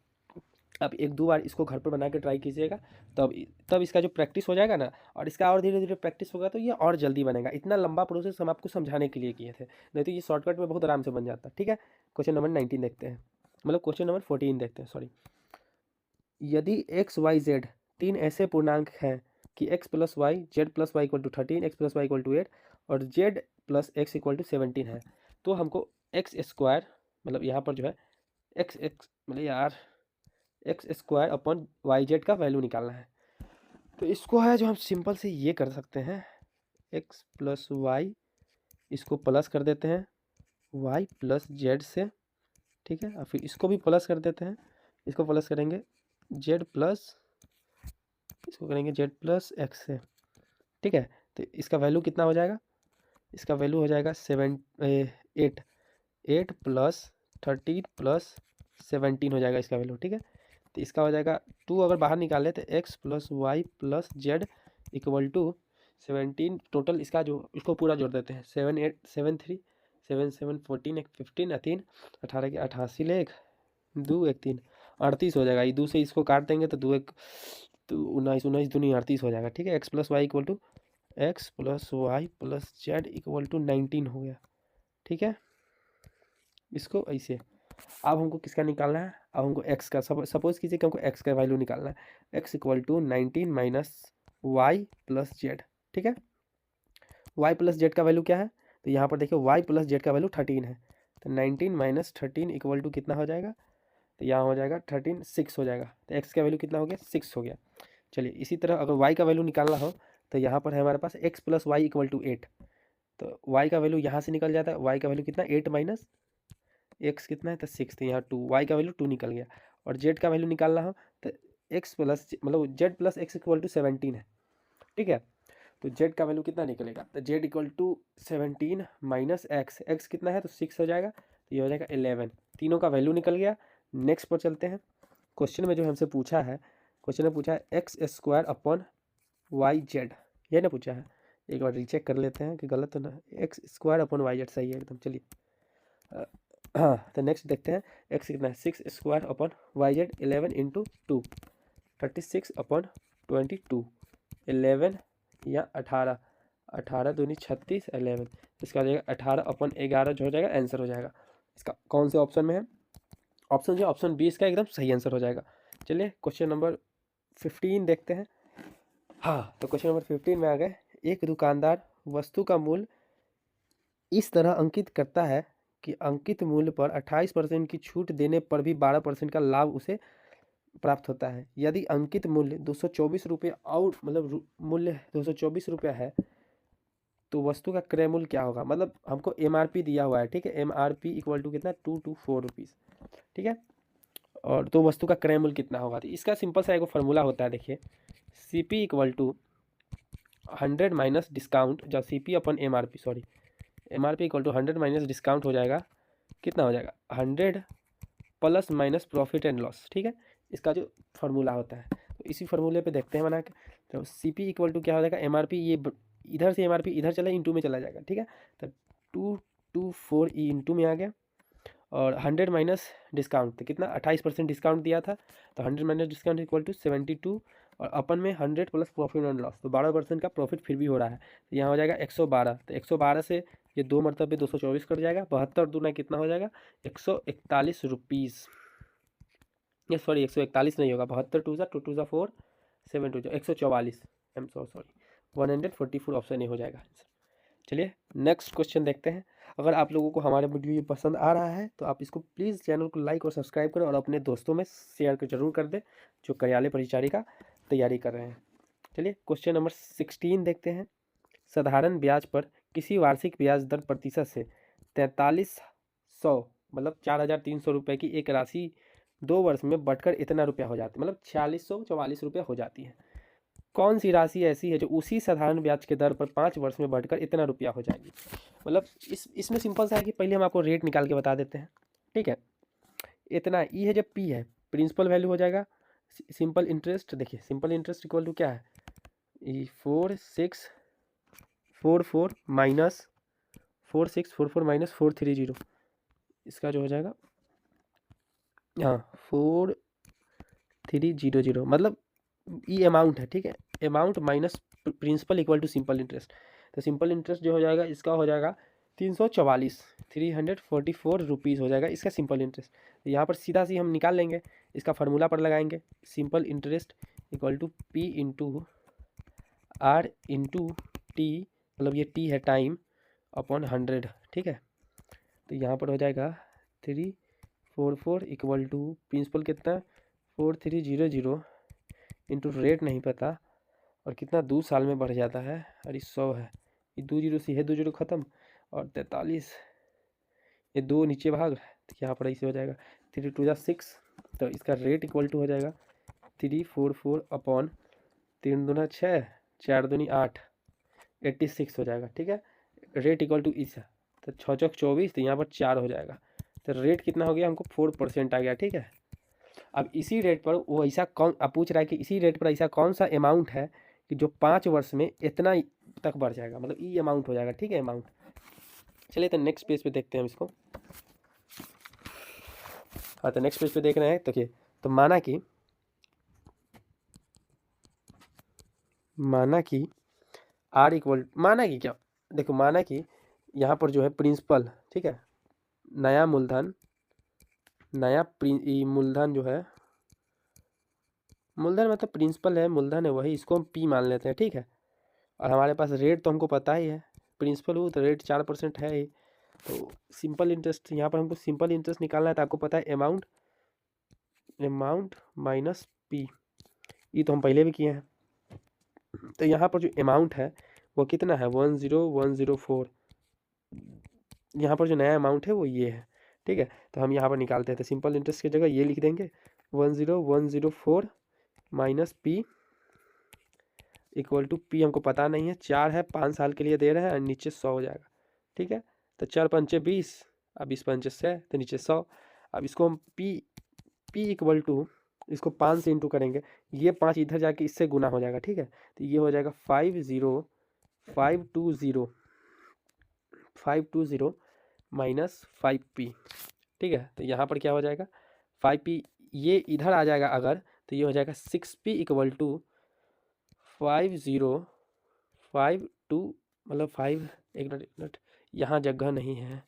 अब एक दो बार इसको घर पर बना के ट्राई कीजिएगा, तब इसका जो प्रैक्टिस हो जाएगा ना, और इसका और धीरे धीरे प्रैक्टिस होगा तो ये और जल्दी बनेगा। इतना लंबा प्रोसेस हम आपको समझाने के लिए किए थे, नहीं तो ये शॉर्टकट में बहुत आराम से बन जाता। ठीक है, क्वेश्चन नंबर 19 देखते हैं, मतलब क्वेश्चन नंबर 14 देखते हैं, सॉरी। यदि एक्स वाई जेड तीन ऐसे पूर्णांक हैं कि x plus y z plus Y equal to 13, x plus Y equal to 8 और z plus x equal to 17 है, तो हमको एक्स स्क्वायर, मतलब यहाँ पर जो है एक्स एक्स मतलब यार x square upon y z का वैल्यू निकालना है। तो इसको है जो हम सिंपल से ये कर सकते हैं, एक्स प्लस वाई, इसको प्लस कर देते हैं वाई प्लस जेड से, ठीक है, और फिर इसको भी प्लस कर देते हैं, इसको प्लस करेंगे जेड प्लस, इसको करेंगे जेड प्लस एक्स से, ठीक है। तो इसका वैल्यू कितना हो जाएगा, इसका वैल्यू हो जाएगा 8 प्लस 13 प्लस 17 हो जाएगा इसका वैल्यू, ठीक है। तो इसका हो जाएगा 2, अगर बाहर निकाले तो x plus Y plus Z equal to 17, total इसका जो इसको पूरा जोड़ देते हैं, 7 8 7 3 7 7 14 1 15 3 18 के 88 ले 1 2 1 3 38 हो जाएगा। ये 2 से इसको काट देंगे तो 2 1 तो 19 19 दूनी 38 हो जाएगा, ठीक है। X plus Y equal to x plus Y plus Z equal to 19 हो गया, ठीक है। इसको ऐसे, अब हमको किसका निकालना है, अब हमको एक्स का, सपोज कीजिए कि हमको एक्स का वैल्यू निकालना है, x equal to 19 minus y plus z, ठीक है। वाई प्लस जेड का वैल्यू क्या है, तो यहाँ पर देखिए वाई प्लस जेड का वैल्यू 13 है, तो 19 माइनस 13 इक्वल टू कितना हो जाएगा, तो यहाँ हो जाएगा 13 6 हो जाएगा, तो एक्स का वैल्यू कितना हो गया 6 हो गया। चलिए इसी तरह अगर वाई का वैल्यू निकालना हो तो यहाँ पर है हमारे पास x plus Y equal to 8, तो वाई का वैल्यू यहाँ से निकल जाता है, वाई का वैल्यू कितना 8 माइनस एक्स कितना है तो 6, तो यहाँ 2, वाई का वैल्यू 2 निकल गया। और जेड का वैल्यू निकालना हो तो एक्स प्लस मतलब z plus x equal to 17 है, ठीक है। तो जेड का वैल्यू कितना निकलेगा, तो z equal to 17 minus x, x कितना है तो 6 हो जाएगा, तो ये हो जाएगा 11, तीनों का वैल्यू निकल गया। नेक्स्ट पर चलते हैं, क्वेश्चन में जो हमसे पूछा है, क्वेश्चन में पूछा है x square upon y z, ये ना पूछा है, एक बार रीचेक कर लेते हैं कि गलत तो ना, x square upon y z सही है एकदम। चलिए हाँ, तो नेक्स्ट देखते हैं, एक्स कितना है 6 square upon y z 11 into 2 36 upon 22, 11 या 18, 18 दूनी 36 11, इसका हो जाएगा 18 अपॉन 11 जो हो जाएगा आंसर हो जाएगा। इसका कौन से ऑप्शन में है, ऑप्शन जो ऑप्शन बी इसका एकदम सही आंसर हो जाएगा। चलिए क्वेश्चन नंबर 15 देखते हैं। हाँ, तो क्वेश्चन नंबर 15 में आ गए, एक दुकानदार वस्तु का मूल्य इस तरह अंकित करता है कि अंकित मूल्य पर 28% की छूट देने पर भी 12% का लाभ उसे प्राप्त होता है। यदि अंकित मूल्य 224 रुपये और मतलब मूल्य 224 रुपया है तो वस्तु का क्रय मूल्य क्या होगा, मतलब हमको एमआरपी दिया हुआ है, ठीक है। एमआरपी इक्वल टू कितना 224 रुपीज़, ठीक है। और तो वस्तु का क्रय मूल्य कितना होगा, तो इसका सिंपल सा एक फॉर्मूला होता है, देखिए C P equal to 100 minus discount, जब सी पी अपन M R P, sorry M R P equal to 100 minus discount हो जाएगा, कितना हो जाएगा 100 plus minus profit and loss, ठीक है। इसका जो फार्मूला होता है, तो इसी फार्मूले पे देखते हैं बना के, तो सी पी इक्वल टू क्या हो जाएगा, एम आर पी ये इधर से एम आर पी इधर चला इंटू में चला जाएगा, ठीक है। तो 224 ई इंटू में आ गया, और 100 माइनस डिस्काउंट, तो कितना 28% डिस्काउंट दिया था, तो 100 माइनस डिस्काउंट इक्वल टू 72, और अपन में 100 प्लस प्रॉफिट एंड लॉस, तो 12% का प्रॉफिट फिर भी हो रहा है, तो यहाँ हो जाएगा 112, तो 112 से ये 2 मरतबे 224 कट जाएगा, 72 दूना कितना हो जाएगा 141 रुपीज़, ये सॉरी 141 नहीं होगा, 72 टू ज़ा 2 टू ज़ा 4 7 टू 144, I am so sorry 144 option A हो जाएगा आंसर। चलिए नेक्स्ट क्वेश्चन देखते हैं। अगर आप लोगों को हमारे वीडियो ये पसंद आ रहा है तो आप इसको प्लीज़ चैनल को लाइक और सब्सक्राइब करें और अपने दोस्तों में शेयर कर जरूर कर दें जो कार्यालय परिचारी का तैयारी कर रहे हैं। चलिए क्वेश्चन नंबर 16 देखते हैं। साधारण ब्याज पर किसी वार्षिक ब्याज दर प्रतिशत से 4300 मतलब 4300 रुपये की एक राशि 2 वर्ष में बढ़कर इतना रुपया हो जाती है, मतलब 4644 रुपया हो जाती है। कौन सी राशि ऐसी है जो उसी साधारण ब्याज के दर पर 5 वर्ष में बढ़कर इतना रुपया हो जाएगी, मतलब इसमें सिंपल सा है कि पहले हम आपको रेट निकाल के बता देते हैं, ठीक है। इतना ई है, जब पी है प्रिंसिपल वैल्यू हो जाएगा, सिंपल इंटरेस्ट, देखिए सिंपल इंटरेस्ट इक्वल टू क्या है, 4644 माइनस 4644 माइनस 430, इसका जो हो जाएगा हाँ 4 300 मतलब ये अमाउंट है, ठीक है। Amount minus principal equal to simple interest. तो सिंपल इंटरेस्ट जो हो जाएगा इसका हो जाएगा 344, 344 रुपीज़ हो जाएगा इसका सिंपल इंटरेस्ट। तो यहाँ पर सीधा सी हम निकाल लेंगे, इसका फार्मूला पर लगाएंगे, simple interest equal to P into R into T, मतलब ये टी है टाइम, अपॉन 100, ठीक है। तो यहाँ पर हो जाएगा 344 इक्वल टू प्रिंसिपल कितना 4300 इंटू रेट नहीं पता, और कितना 2 साल में बढ़ जाता है, और ये 100 है, ये 2 जीरो से है 2 जीरो ख़त्म, और 43, ये 2 नीचे भाग, तो यहाँ पर ऐसे हो जाएगा 3 2 6। तो इसका रेट इक्वल टू हो जाएगा 344 अपॉन 3 दूना 6, 4 दूनी 8, 86 हो जाएगा, ठीक है। रेट इक्वल टू इस, तो 6 चौक 24, तो यहाँ पर 4 हो जाएगा। तो रेट कितना हो गया हमको 4% आ गया, ठीक है। अब इसी रेट पर वो ऐसा कौन, अब पूछ रहा है कि इसी रेट पर ऐसा कौन सा अमाउंट है कि जो 5 वर्ष में इतना तक बढ़ जाएगा, मतलब ये अमाउंट हो जाएगा, ठीक है, अमाउंट। चलिए तो नेक्स्ट पेज पे देखते हैं हम इसको। हाँ, तो नेक्स्ट पेज पे देख रहे हैं, देखिए, तो माना कि आर इक्वल, माना कि क्या, देखो, माना कि यहाँ पर जो है प्रिंसिपल, ठीक है, नया मूलधन, मूलधन जो है, मूलधन मतलब प्रिंसिपल है, मूलधन है वही, इसको हम पी मान लेते हैं, ठीक है। और हमारे पास रेट तो हमको पता ही है, प्रिंसिपल हो तो रेट 4% है ही। तो सिंपल इंटरेस्ट, यहाँ पर हमको सिंपल इंटरेस्ट निकालना है, तो आपको पता है अमाउंट माइनस पी, ये तो हम पहले भी किए हैं। तो यहाँ पर जो अमाउंट है वो कितना है 10104, यहाँ पर जो नया अमाउंट है वो ये है, ठीक है। तो हम यहाँ पर निकालते हैं, तो सिंपल इंटरेस्ट की जगह ये लिख देंगे 10104 minus P equal to P हमको पता नहीं है, 4 है, 5 साल के लिए दे रहे हैं, और नीचे 100 हो जाएगा, ठीक है। तो 4 पंचे 20, अब 20 पंचे 100, तो नीचे 100। अब इसको हम पी इक्वल टू, इसको 5 से इंटू करेंगे, ये 5 इधर जाके इससे गुना हो जाएगा, ठीक है। तो ये हो जाएगा 520 माइनस 5p, ठीक है। तो यहाँ पर क्या हो जाएगा 5p, ये इधर आ जाएगा अगर, तो ये हो जाएगा 6p इक्वल टू 5052, मतलब 5, एक मिनट, यहाँ जगह नहीं है,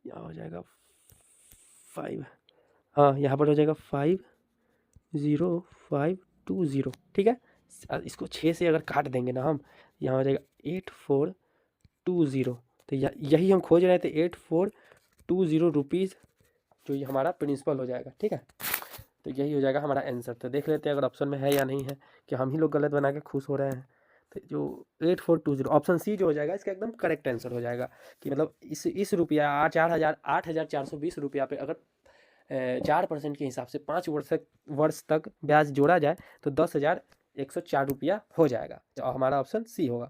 यहाँ हो जाएगा 5, हाँ, यहाँ पर हो जाएगा 50520, ठीक है। इसको 6 से अगर काट देंगे ना हम, यहाँ हो जाएगा 8420। तो यही हम खोज रहे थे, 8420 रुपीज़, जो ये हमारा प्रिंसिपल हो जाएगा, ठीक है। तो यही हो जाएगा हमारा आंसर। तो देख लेते हैं अगर ऑप्शन में है या नहीं है, कि हम ही लोग गलत बना के खुश हो रहे हैं। तो जो 8420, ऑप्शन सी जो हो जाएगा इसका एकदम करेक्ट आंसर हो जाएगा, कि मतलब इस रुपया 8,420 रुपया पे अगर 4% के हिसाब से 5 वर्ष तक ब्याज जोड़ा जाए तो 10,104 रुपया हो जाएगा। तो हमारा ऑप्शन सी होगा।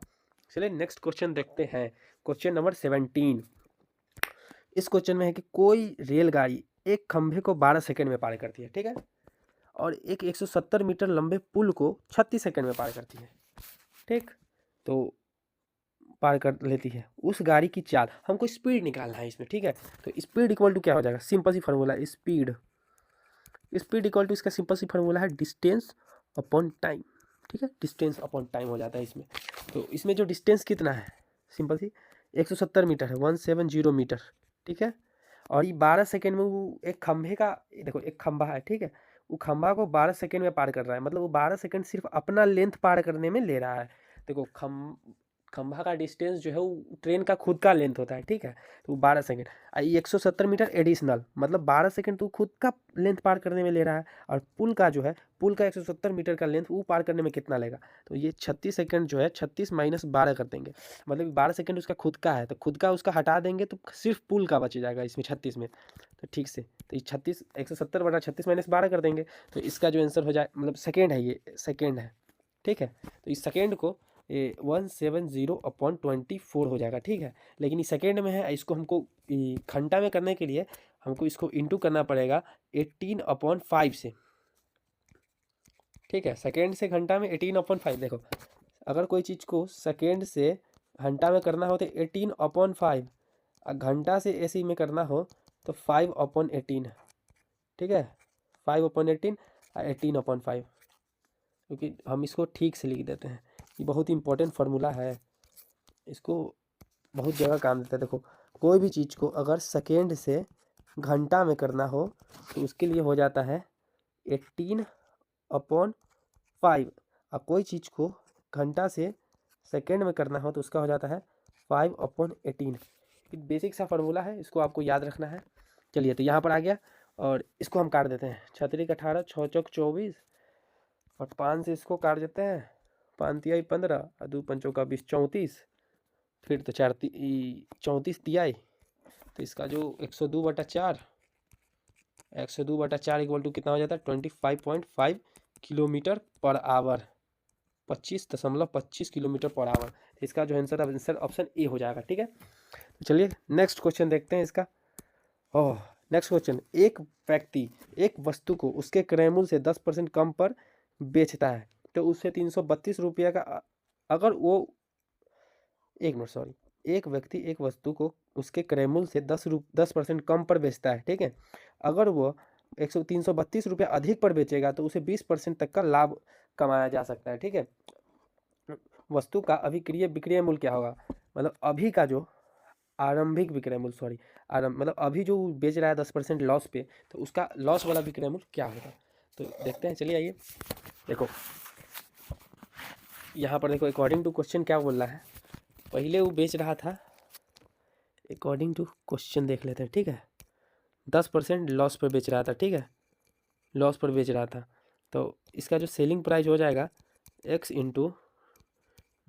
चलिए नेक्स्ट क्वेश्चन देखते हैं, क्वेश्चन नंबर 17। इस क्वेश्चन में है कि कोई रेलगाड़ी एक खंभे को 12 सेकंड में पार करती है, ठीक है, और एक 170 मीटर लंबे पुल को 36 सेकंड में पार करती है, ठीक। तो पार कर लेती है, उस गाड़ी की चाल, हमको स्पीड निकालना है इसमें, ठीक है। तो स्पीड इक्वल टू क्या हो जाएगा, सिंपल सी फार्मूला, स्पीड इक्वल टू, इसका सिंपल सी फार्मूला है डिस्टेंस अपॉन टाइम, ठीक है, डिस्टेंस अपॉन टाइम हो जाता है इसमें। तो इसमें जो डिस्टेंस कितना है, सिंपल सी 170 मीटर है, 170 मीटर, ठीक है। और ये 12 सेकेंड में वो एक खंभे का, देखो एक खंभा है, ठीक है, वो खंभा को 12 सेकेंड में पार कर रहा है, मतलब वो 12 सेकेंड सिर्फ अपना लेंथ पार करने में ले रहा है। देखो खंभा का डिस्टेंस जो है वो ट्रेन का खुद का लेंथ होता है, ठीक है। तो 12 सेकेंड, 170 मीटर एडिशनल, मतलब 12 सेकेंड तो खुद का लेंथ पार करने में ले रहा है, और पुल का जो है, पुल का 170 मीटर का लेंथ वो पार करने में कितना लेगा, तो ये 36 सेकेंड जो है, 36 माइनस 12 कर देंगे, मतलब 12 सेकेंड उसका खुद का है, तो खुद का उसका हटा देंगे तो सिर्फ पुल का बच जाएगा इसमें 36 में। तो ठीक से, तो ये 36, 170 बटा 36 माइनस 12 कर देंगे, तो इसका जो आंसर हो जाए, मतलब सेकेंड है, ये सेकेंड है, ठीक है। तो इस सेकेंड को 170/24 हो जाएगा, ठीक है। लेकिन ये सेकेंड में है, इसको हमको घंटा में करने के लिए हमको इसको इंटू करना पड़ेगा 18/5 से, ठीक है। सेकेंड से घंटा में 18/5, देखो अगर कोई चीज़ को सेकेंड से घंटा में करना हो तो 18/5, और घंटा से एसी में करना हो तो 5/18, ठीक है, 5/18। 18/5, क्योंकि हम इसको ठीक से लिख देते हैं। ये बहुत ही इंपॉर्टेंट फार्मूला है, इसको बहुत जगह काम देता है। देखो, कोई भी चीज़ को अगर सेकेंड से घंटा में करना हो तो उसके लिए हो जाता है 18/5, और कोई चीज़ को घंटा से सेकेंड में करना हो तो उसका हो जाता है 5/18। बेसिक सा फार्मूला है, इसको आपको याद रखना है। चलिए, तो यहाँ पर आ गया और इसको हम काट देते हैं। 6 18, 6 चौक 24 और 5 से इसको काट देते हैं। 5 तिहाई 15 और 2 पंचों का 20, 34। फिर तो 34 तिहाई, तो इसका जो 102/4, 102/4 इक्वल टू कितना हो जाता है 25.5 kilometre per hour, 25.25 kilometre per hour. इसका जो आंसर ऑप्शन ए हो जाएगा। ठीक है, तो चलिए नेक्स्ट क्वेश्चन देखते हैं इसका। ओह, नेक्स्ट क्वेश्चन, एक व्यक्ति एक वस्तु को उसके क्रय मूल्य से 10% कम पर बेचता है तो उसे 332 रुपये का, अगर वो एक व्यक्ति एक वस्तु को उसके क्रय मूल्य से 10% कम पर बेचता है, ठीक है। अगर वो 332 रुपये अधिक पर बेचेगा तो उसे 20% तक का लाभ कमाया जा सकता है, ठीक है। वस्तु का अभिक्रिय विक्रय मूल्य क्या होगा, मतलब अभी का जो आरंभिक विक्रय मूल्य, मतलब अभी जो बेच रहा है 10% लॉस पे, तो उसका लॉस वाला विक्रय मूल्य क्या होगा, तो देखते हैं। चलिए आइए, देखो यहाँ पर देखो, अकॉर्डिंग टू क्वेश्चन क्या बोल रहा है। पहले वो बेच रहा था, अकॉर्डिंग टू क्वेश्चन देख लेते हैं, ठीक है। 10% लॉस पर बेच रहा था, ठीक है, लॉस पर बेच रहा था। तो इसका जो सेलिंग प्राइस हो जाएगा x इंटू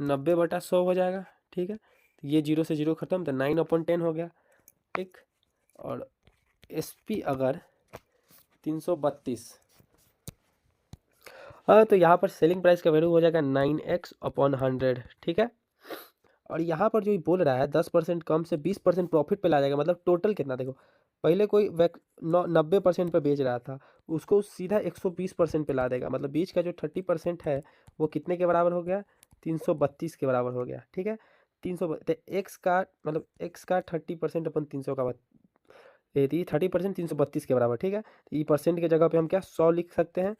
90/100 हो जाएगा, ठीक है। तो ये 0 से 0 खत्म, तो 9/10 हो गया, ठीक। और SP अगर 332, तो यहाँ पर सेलिंग प्राइस का वैल्यू हो जाएगा 9x/100, ठीक है। और यहाँ पर जो ये बोल रहा है 10% कम से 20% प्रॉफिट पे ला जाएगा, मतलब टोटल कितना, देखो पहले कोई 90% पे बेच रहा था, उसको सीधा 120% पे ला देगा, मतलब बीच का जो 30% है वो कितने के बराबर हो गया, 332 के बराबर हो गया, ठीक है। 300 एक्स का मतलब एक्स का 30% अपन 300 का 30% 332 के बराबर, ठीक है। तो ये परसेंट की जगह पे हम क्या 100 लिख सकते हैं,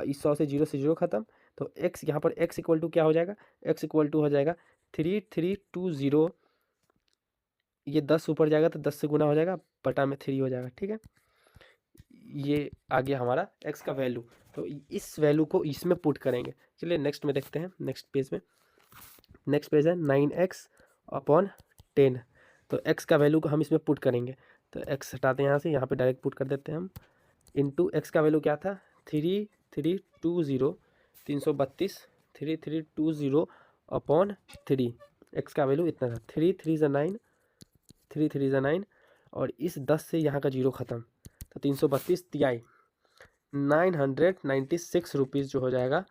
इस 100 से 0 खत्म। तो x यहाँ पर x इक्वल टू क्या हो जाएगा, x इक्वल टू हो जाएगा 3320, ये 10 ऊपर जाएगा तो 10 से गुना हो जाएगा, बटा में 3 हो जाएगा, ठीक है। ये आ गया हमारा x का वैल्यू, तो इस वैल्यू को इसमें पुट करेंगे। चलिए नेक्स्ट में देखते हैं, नेक्स्ट पेज में, नेक्स्ट पेज है 9x/10, तो x का वैल्यू को हम इसमें पुट करेंगे। तो x हटाते हैं यहाँ से, यहाँ पे डायरेक्ट पुट कर देते हैं हम, इंटू x का वैल्यू क्या था 3320, 3320/3, x का वैल्यू इतना था, 3 3 ज़ा 9, और इस 10 से यहाँ का 0 ख़त्म, तो 332 तिहाई 996 रुपीज़ जो हो जाएगा,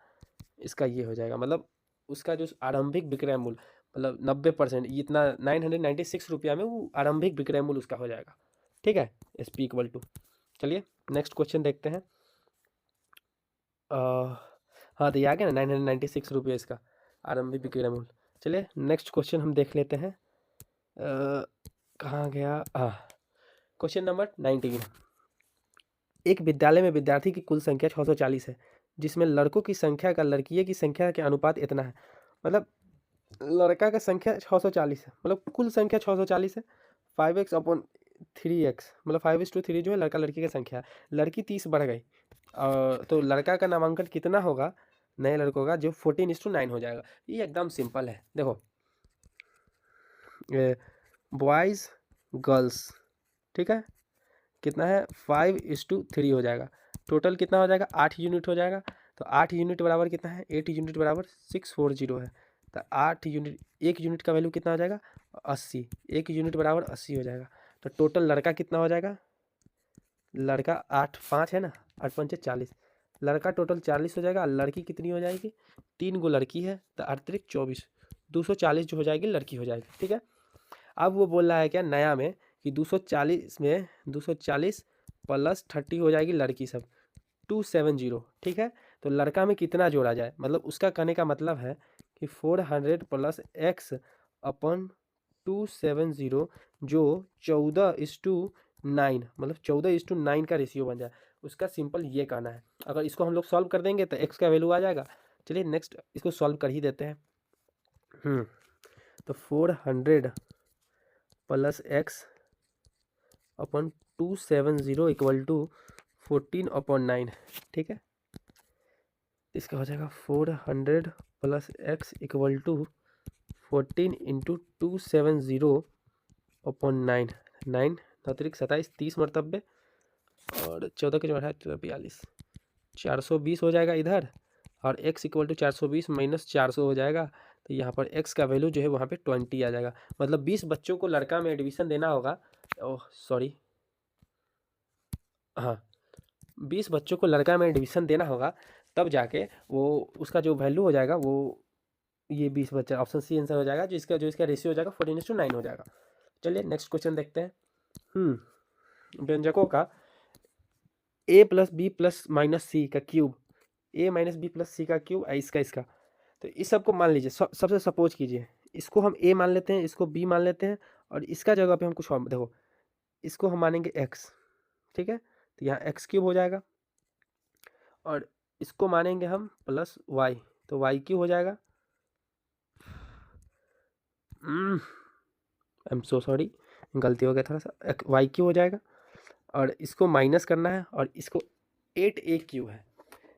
इसका ये हो जाएगा, मतलब उसका जो आरंभिक विक्रय मूल्य, मतलब 90% इतना 996 रुपया में वो आरंभिक विक्रय मूल्य उसका हो जाएगा, ठीक है। SP इक्वल टू, चलिए नेक्स्ट क्वेश्चन देखते हैं। हाँ, तो ये आ गया ना 996 रुपये इसका आरंभिक विक्रय मूल्य। चलिए नेक्स्ट क्वेश्चन हम देख लेते हैं, कहाँ गया, क्वेश्चन नंबर 19। एक विद्यालय में विद्यार्थी की कुल संख्या 640 है, जिसमें लड़कों की संख्या का लड़कियों की संख्या के अनुपात इतना है, मतलब लड़का का संख्या 640 है, मतलब कुल संख्या 640 है, 5x/3x, मतलब 5:3 जो है लड़का लड़की की संख्या, लड़की 30 बढ़ गई, तो लड़का का नामांकन कितना होगा नए लड़कों का, जो 14:9 हो जाएगा। ये एकदम सिंपल है, देखो बॉयज़ गर्ल्स, ठीक है, कितना है 5:3 हो जाएगा, टोटल कितना हो जाएगा 8 यूनिट हो जाएगा। तो 8 यूनिट बराबर कितना है, 8 यूनिट बराबर 640 है, तो 8 यूनिट, 1 यूनिट का वैल्यू कितना हो जाएगा 80, 1 यूनिट बराबर 80 हो जाएगा। तो टोटल लड़का कितना हो जाएगा, लड़का 8 5 है ना, 8 5 40, लड़का टोटल 40 हो जाएगा, लड़की कितनी हो जाएगी, 3 गो लड़की है, तो अतिरिक्त 24, 240 जो हो जाएगी लड़की हो जाएगी, ठीक है। अब वो बोल रहा है क्या नया में कि 240 में 240 + 30 हो जाएगी लड़की सब, 270, ठीक है। तो लड़का में कितना जोड़ा जाए, मतलब उसका कहने का मतलब है कि 400 + x/270 जो 14:9, मतलब 14:9 का रेशियो बन जाए, उसका सिंपल ये कहना है। अगर इसको हम लोग सॉल्व कर देंगे तो एक्स का वैल्यू आ जाएगा। चलिए नेक्स्ट इसको सॉल्व कर ही देते हैं। तो 400 plus X upon 270 equal to 14/9, ठीक है। इसका हो जाएगा 400 plus x equal to 14 into 270/9, 9 9 27 30 मरतबे और 14 के जो 42 420 हो जाएगा इधर, और x इक्वल टू 420 माइनस 400 हो जाएगा। तो यहाँ पर x का वैल्यू जो है वहाँ पे 20 आ जाएगा। मतलब 20 बच्चों को लड़का में एडमिशन देना होगा। ओह सॉरी, हाँ 20 बच्चों को लड़का में एडमिशन देना होगा, तब जाके वो उसका जो वैल्यू हो जाएगा वो ये 20 बच्चा, ऑप्शन सी आंसर हो जाएगा। जो इसका रेशियो हो जाएगा 14:9 हो जाएगा। चलिए नेक्स्ट क्वेश्चन देखते हैं। व्यंजकों का a plus b plus minus c का cube, a minus B plus c का क्यूब, इसका तो इस सब को मान लीजिए, सबसे सपोज कीजिए इसको हम a मान लेते हैं, इसको b मान लेते हैं, और इसका जगह पे हम कुछ और देखो, इसको हम मानेंगे x, ठीक है। तो यहाँ x क्यूब हो जाएगा, और इसको मानेंगे हम प्लस y, तो y क्यूब हो जाएगा। आई एम सो सॉरी, गलती हो गया थोड़ा सा, y क्यूब हो जाएगा। और इसको माइनस करना है, और इसको 8a क्यूब है,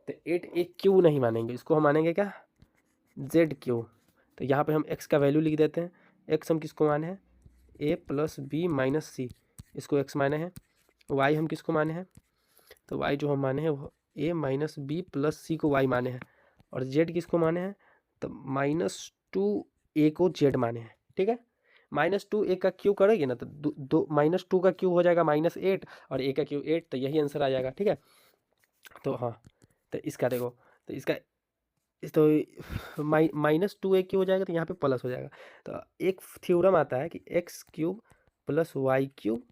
तो 8a क्यूब नहीं मानेंगे, इसको हम मानेंगे क्या, z क्यूब। तो यहाँ पे हम x का वैल्यू लिख देते हैं। x हम किसको माने हैं, a प्लस बी माइनस सी, इसको x माने हैं। y हम किसको माने हैं, तो y जो हम माने हैं वो a माइनस बी प्लस सी को y माने हैं। और z किसको माने हैं, तो -2a को z माने हैं, ठीक है। -2a का क्यूब करेंगे ना तो -2 का क्यूब हो जाएगा -8, और a का क्यूब 8, तो यही आंसर आ जाएगा, ठीक है। तो हाँ, तो इसका देखो, तो इसका तो -2a क्यूब हो जाएगा, तो यहाँ पे प्लस हो जाएगा। तो एक थ्योरम आता है कि x cube plus Y cube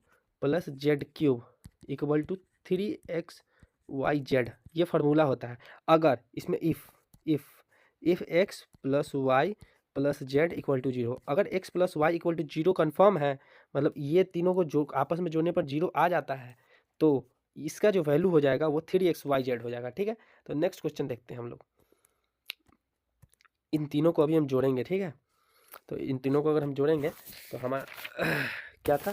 plus Z cube equal to 3xyz, ये फार्मूला होता है। अगर इसमें if x plus Y plus Z equal to 0, अगर x plus Y equal to 0 confirm है, मतलब ये तीनों को जो आपस में जोड़ने पर 0 आ जाता है, तो इसका जो वैल्यू हो जाएगा वो 3xyz हो जाएगा, ठीक है। तो नेक्स्ट क्वेश्चन देखते हैं हम लोग। इन तीनों को अभी हम जोड़ेंगे, ठीक है। तो इन तीनों को अगर हम जोड़ेंगे तो हमारा क्या था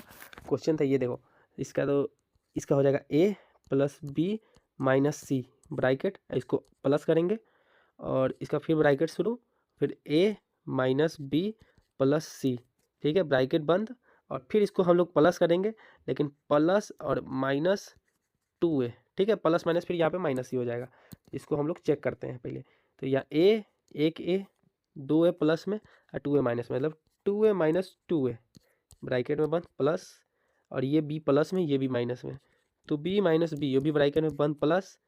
क्वेश्चन था, ये देखो इसका हो जाएगा a plus B minus C bracket, इसको प्लस करेंगे, और इसका फिर ब्रैकेट शुरू, फिर a माइनस बी प्लस सी, ठीक है, ब्रैकेट बंद, और फिर इसको हम लोग प्लस करेंगे, लेकिन प्लस और -2a, ठीक है, प्लस माइनस फिर यहाँ पे माइनस ही हो जाएगा। इसको हम लोग चेक करते हैं पहले। तो यहाँ एक a 2a प्लस में और 2a माइनस में, मतलब 2a माइनस 2a ब्रैकेट में बंद प्लस, और ये b प्लस में, ये भी माइनस में, तो b माइनस बी, ये भी ब्रैकेट में बंद प्लस,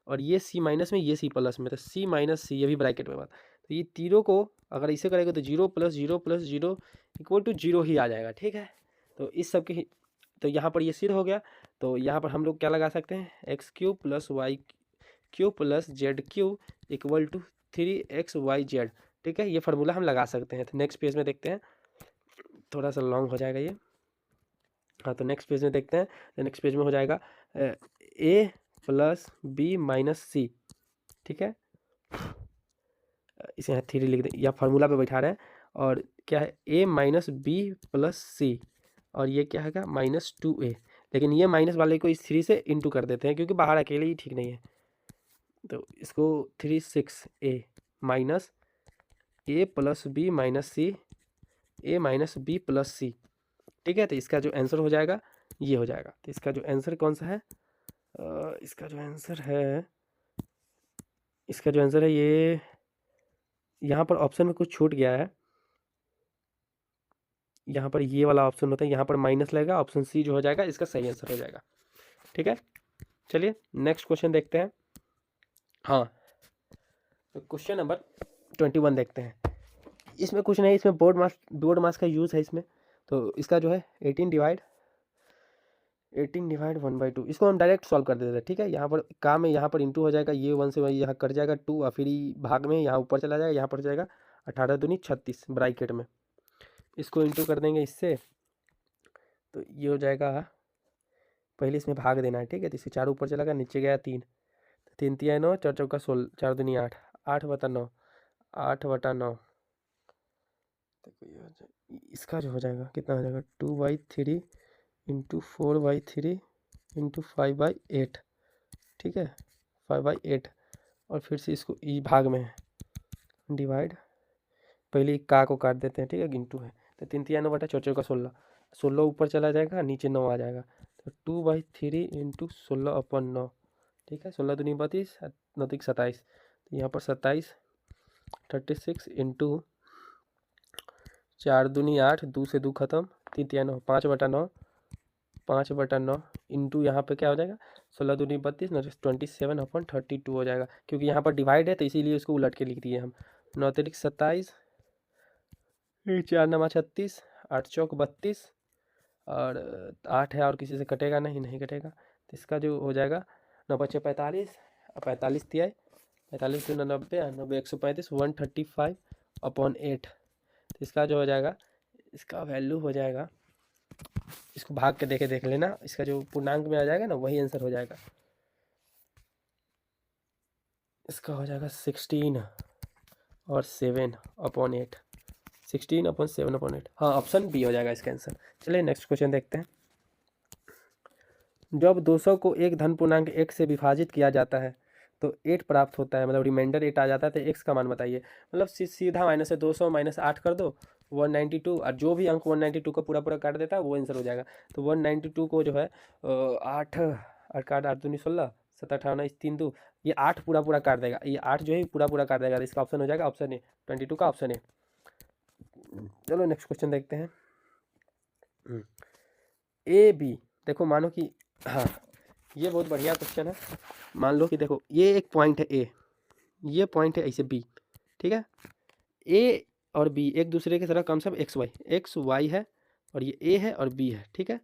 और ये c माइनस में, ये c प्लस में, तो c माइनस सी, ये भी ब्रैकेट में बंद। तो ये तीनों को अगर इसे करेंगे तो 0 प्लस 0 प्लस 0 इक्वल टू 0 ही आ जाएगा, ठीक है। तो इस सब के तो यहाँ पर ये सिद्ध हो गया। तो यहाँ पर हम लोग क्या लगा सकते हैं, X cube plus Y cube plus Z cube equal to 3xyz, ठीक है, ये फार्मूला हम लगा सकते हैं। तो नेक्स्ट पेज में देखते हैं, थोड़ा सा लॉन्ग हो जाएगा ये। हाँ, तो नेक्स्ट पेज में देखते हैं। तो नेक्स्ट पेज में हो जाएगा a प्लस बी माइनस सी, ठीक है, इसे यहाँ 3 लिख दें, या फार्मूला पे बैठा रहे हैं। और क्या है, a माइनस बी प्लस सी, और ये क्या है -2a, लेकिन ये माइनस वाले को इस 3 से इंटू कर देते हैं, क्योंकि बाहर अकेले ही ठीक नहीं है। तो इसको 36a minus a plus B minus c, a minus B plus सी, ठीक है। तो इसका जो आंसर हो जाएगा ये हो जाएगा। तो इसका जो आंसर कौन सा है, इसका जो आंसर है ये, यहाँ पर ऑप्शन में कुछ छूट गया है, यहाँ पर ये वाला ऑप्शन होता है, यहाँ पर माइनस लगेगा, ऑप्शन सी जो हो जाएगा इसका सही आंसर हो जाएगा, ठीक है। चलिए नेक्स्ट क्वेश्चन देखते हैं। हाँ, तो क्वेश्चन नंबर 21 देखते हैं। इसमें कुछ नहीं, इसमें बोर्ड मास का यूज़ है इसमें। तो इसका जो है 18 डिवाइड 1/2, इसको हम डायरेक्ट सॉल्व कर देते हैं, ठीक है। यहाँ पर काम में यहाँ पर इंटू हो जाएगा, ये 1 से वही यहाँ कट जाएगा 2, और फिर भाग में यहाँ ऊपर चला जाएगा, यहाँ पर जाएगा 18 दूनी 36 ब्रैकेट में, इसको इंटू कर देंगे इससे, तो ये हो जाएगा पहले इसमें भाग देना है, ठीक है। तो इससे 4 ऊपर चला गया, नीचे गया 3, तो 3 तिया 9, 4 चौका 16, 4 दूनी 8, 8/9, 8/9। देखो ये हो जाए, इसका जो हो जाएगा कितना हो जाएगा 2/3 इंटू 4/3 इंटू 5/8, ठीक है, 5/8। और फिर से इसको ई भाग में डिवाइड, पहले का को काट देते हैं, ठीक है, इंटू है। तो 3 तिया 9 बटा 4 चौका 16, 16 ऊपर चला जाएगा, नीचे 9 आ जाएगा। तो 2/3 इंटू 16/9, ठीक है। 16 दूनी 32, 9 तिक 27, तो यहाँ पर 27, 36 इंटू 4 दूनी 8, 2 से 2 खत्म, 3 तिया 9, 5/9, 5/9 इंटू यहाँ पे क्या हो जाएगा 16 दूनी 32, 27/32 हो जाएगा। क्योंकि यहाँ पर डिवाइड है तो इसीलिए उसको उलट के लिख दिए हम। 9 तिक 27, 4 9 36, 8 चौक 32, और 8 है और किसी से कटेगा नहीं, नहीं कटेगा। तो इसका जो हो जाएगा 9 5 45, 45 तिया 45 दूना 90, 90 135, 135/8। तो इसका जो हो जाएगा, इसका वैल्यू हो जाएगा, इसको भाग के देख लेना, इसका जो पूर्णांक में आ जाएगा ना वही आंसर हो जाएगा। इसका हो जाएगा 16 और 7/8, 16/7/8। हाँ, ऑप्शन बी हो जाएगा इसका आंसर। चलिए नेक्स्ट क्वेश्चन देखते हैं। जब 200 को एक धन पूर्णांक 1 से विभाजित किया जाता है तो 8 प्राप्त होता है, मतलब रिमाइंडर 8 आ जाता है, तो x का मान बताइए। मतलब सीधा माइनस से 200 माइनस 8 कर दो, 192, और जो भी अंक 192 का पूरा पूरा काट देता है वो आंसर हो जाएगा। तो 192 को जो है 8 8 काट, 8 दूनी 16, 7 8 19 3 2, ये 8 पूरा पूरा काट देगा, ये 8 जो है पूरा पूरा काट देगा। तो इसका ऑप्शन हो जाएगा ऑप्शन ए, 22 का ऑप्शन ए। चलो नेक्स्ट क्वेश्चन देखते हैं। ए बी, देखो मानो कि, हाँ ये बहुत बढ़िया क्वेश्चन है। मान लो कि देखो ये एक पॉइंट है ए, ये पॉइंट है ऐसे बी, ठीक है। ए और बी एक दूसरे की तरह कम से कम एक्स वाई है, और ये ए है और बी है, ठीक है।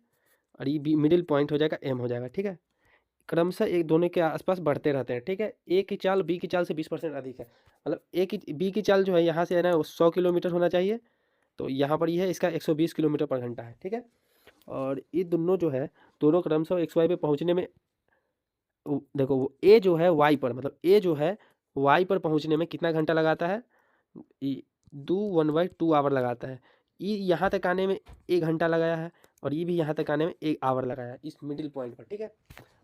और ये बी मिडिल पॉइंट हो जाएगा, एम हो जाएगा, ठीक है। क्रमशः एक दोनों के आसपास बढ़ते रहते हैं, ठीक है। ए की चाल बी की चाल से 20% अधिक है, मतलब बी की चाल जो है यहाँ से है ना 100 किलोमीटर होना चाहिए, तो यहाँ पर ये है इसका 120 किलोमीटर पर घंटा है, ठीक है। और ये दोनों जो है, दोनों क्रमशः एक्स वाई पे पहुँचने में, देखो वो ए जो है वाई पर, मतलब ए जो है वाई पर पहुँचने में कितना घंटा लगाता है, 1/2 आवर लगाता है। ई यहाँ तक आने में 1 घंटा लगाया है, और ये भी यहाँ तक आने में 1 आवर लगाया है इस मिडिल पॉइंट पर, ठीक है।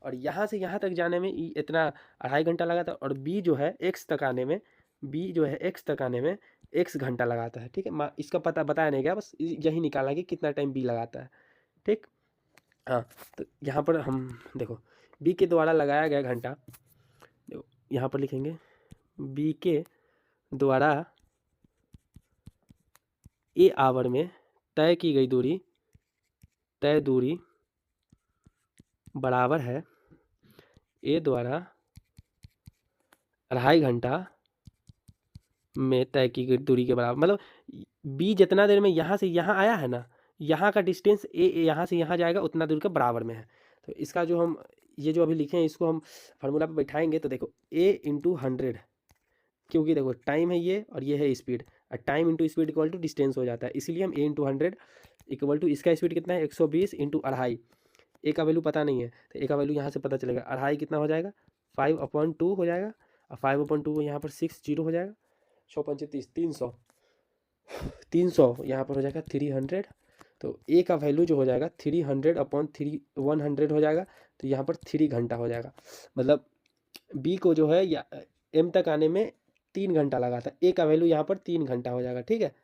और यहाँ से यहाँ तक जाने में ई इतना 2.5 घंटा लगाता है, और बी जो है एक्स तक आने में, बी जो है एक्स तक आने में एक्स घंटा लगाता है, ठीक है। इसका पता बताया नहीं गया, बस यही निकाला कि कितना टाइम बी लगाता है, ठीक। हाँ, तो यहाँ पर हम देखो बी के द्वारा लगाया गया घंटा, देखो यहाँ पर लिखेंगे बी के द्वारा ए आवर में तय की गई दूरी, तय दूरी बराबर है ए द्वारा 2.5 घंटा में तय की गई दूरी के बराबर। मतलब बी जितना देर में यहाँ से यहाँ आया है ना, यहाँ का डिस्टेंस ए यहाँ से यहाँ जाएगा उतना दूर के बराबर में है। तो इसका जो हम ये जो अभी लिखे हैं इसको हम फार्मूला पे बैठाएंगे, तो देखो ए इंटू 100, क्योंकि देखो टाइम है ये और ये है स्पीड, और time into speed equal to distance हो जाता है, इसलिए हम ए इंटू 100 इक्वल टू इसका स्पीड कितना है 120 इंटू 2.5। ए का वैल्यू पता नहीं है, तो ए का वैल्यू यहाँ से पता चलेगा, 2.5 कितना हो जाएगा 5/2 हो जाएगा, और 5/2 यहाँ पर 6 0 हो जाएगा, 6×5 300, 300 यहाँ पर हो जाएगा 300। तो ए का वैल्यू जो हो जाएगा 300/3 100 हो जाएगा, तो यहाँ पर 3 घंटा हो जाएगा। मतलब बी को जो है या एम तक आने में 3 घंटा लगा था, ए का वैल्यू यहाँ पर 3 घंटा हो जाएगा, ठीक है।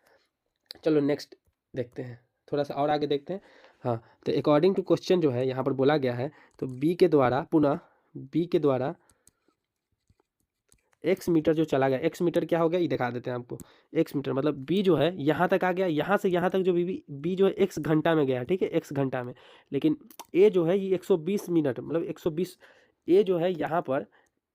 चलो नेक्स्ट देखते हैं, थोड़ा सा और आगे देखते हैं। हाँ, तो अकॉर्डिंग टू क्वेश्चन जो है यहाँ पर बोला गया है, तो बी के द्वारा पुनः बी के द्वारा एक्स मीटर जो चला गया, एक्स मीटर क्या हो गया ये दिखा देते हैं आपको। एक्स मीटर मतलब बी जो है यहाँ तक आ गया, यहाँ से यहाँ तक जो बी जो है एक्स घंटा में गया, ठीक है, एक्स घंटा में। लेकिन ए जो है ये 120 मिनट, मतलब 120, ए जो है यहाँ पर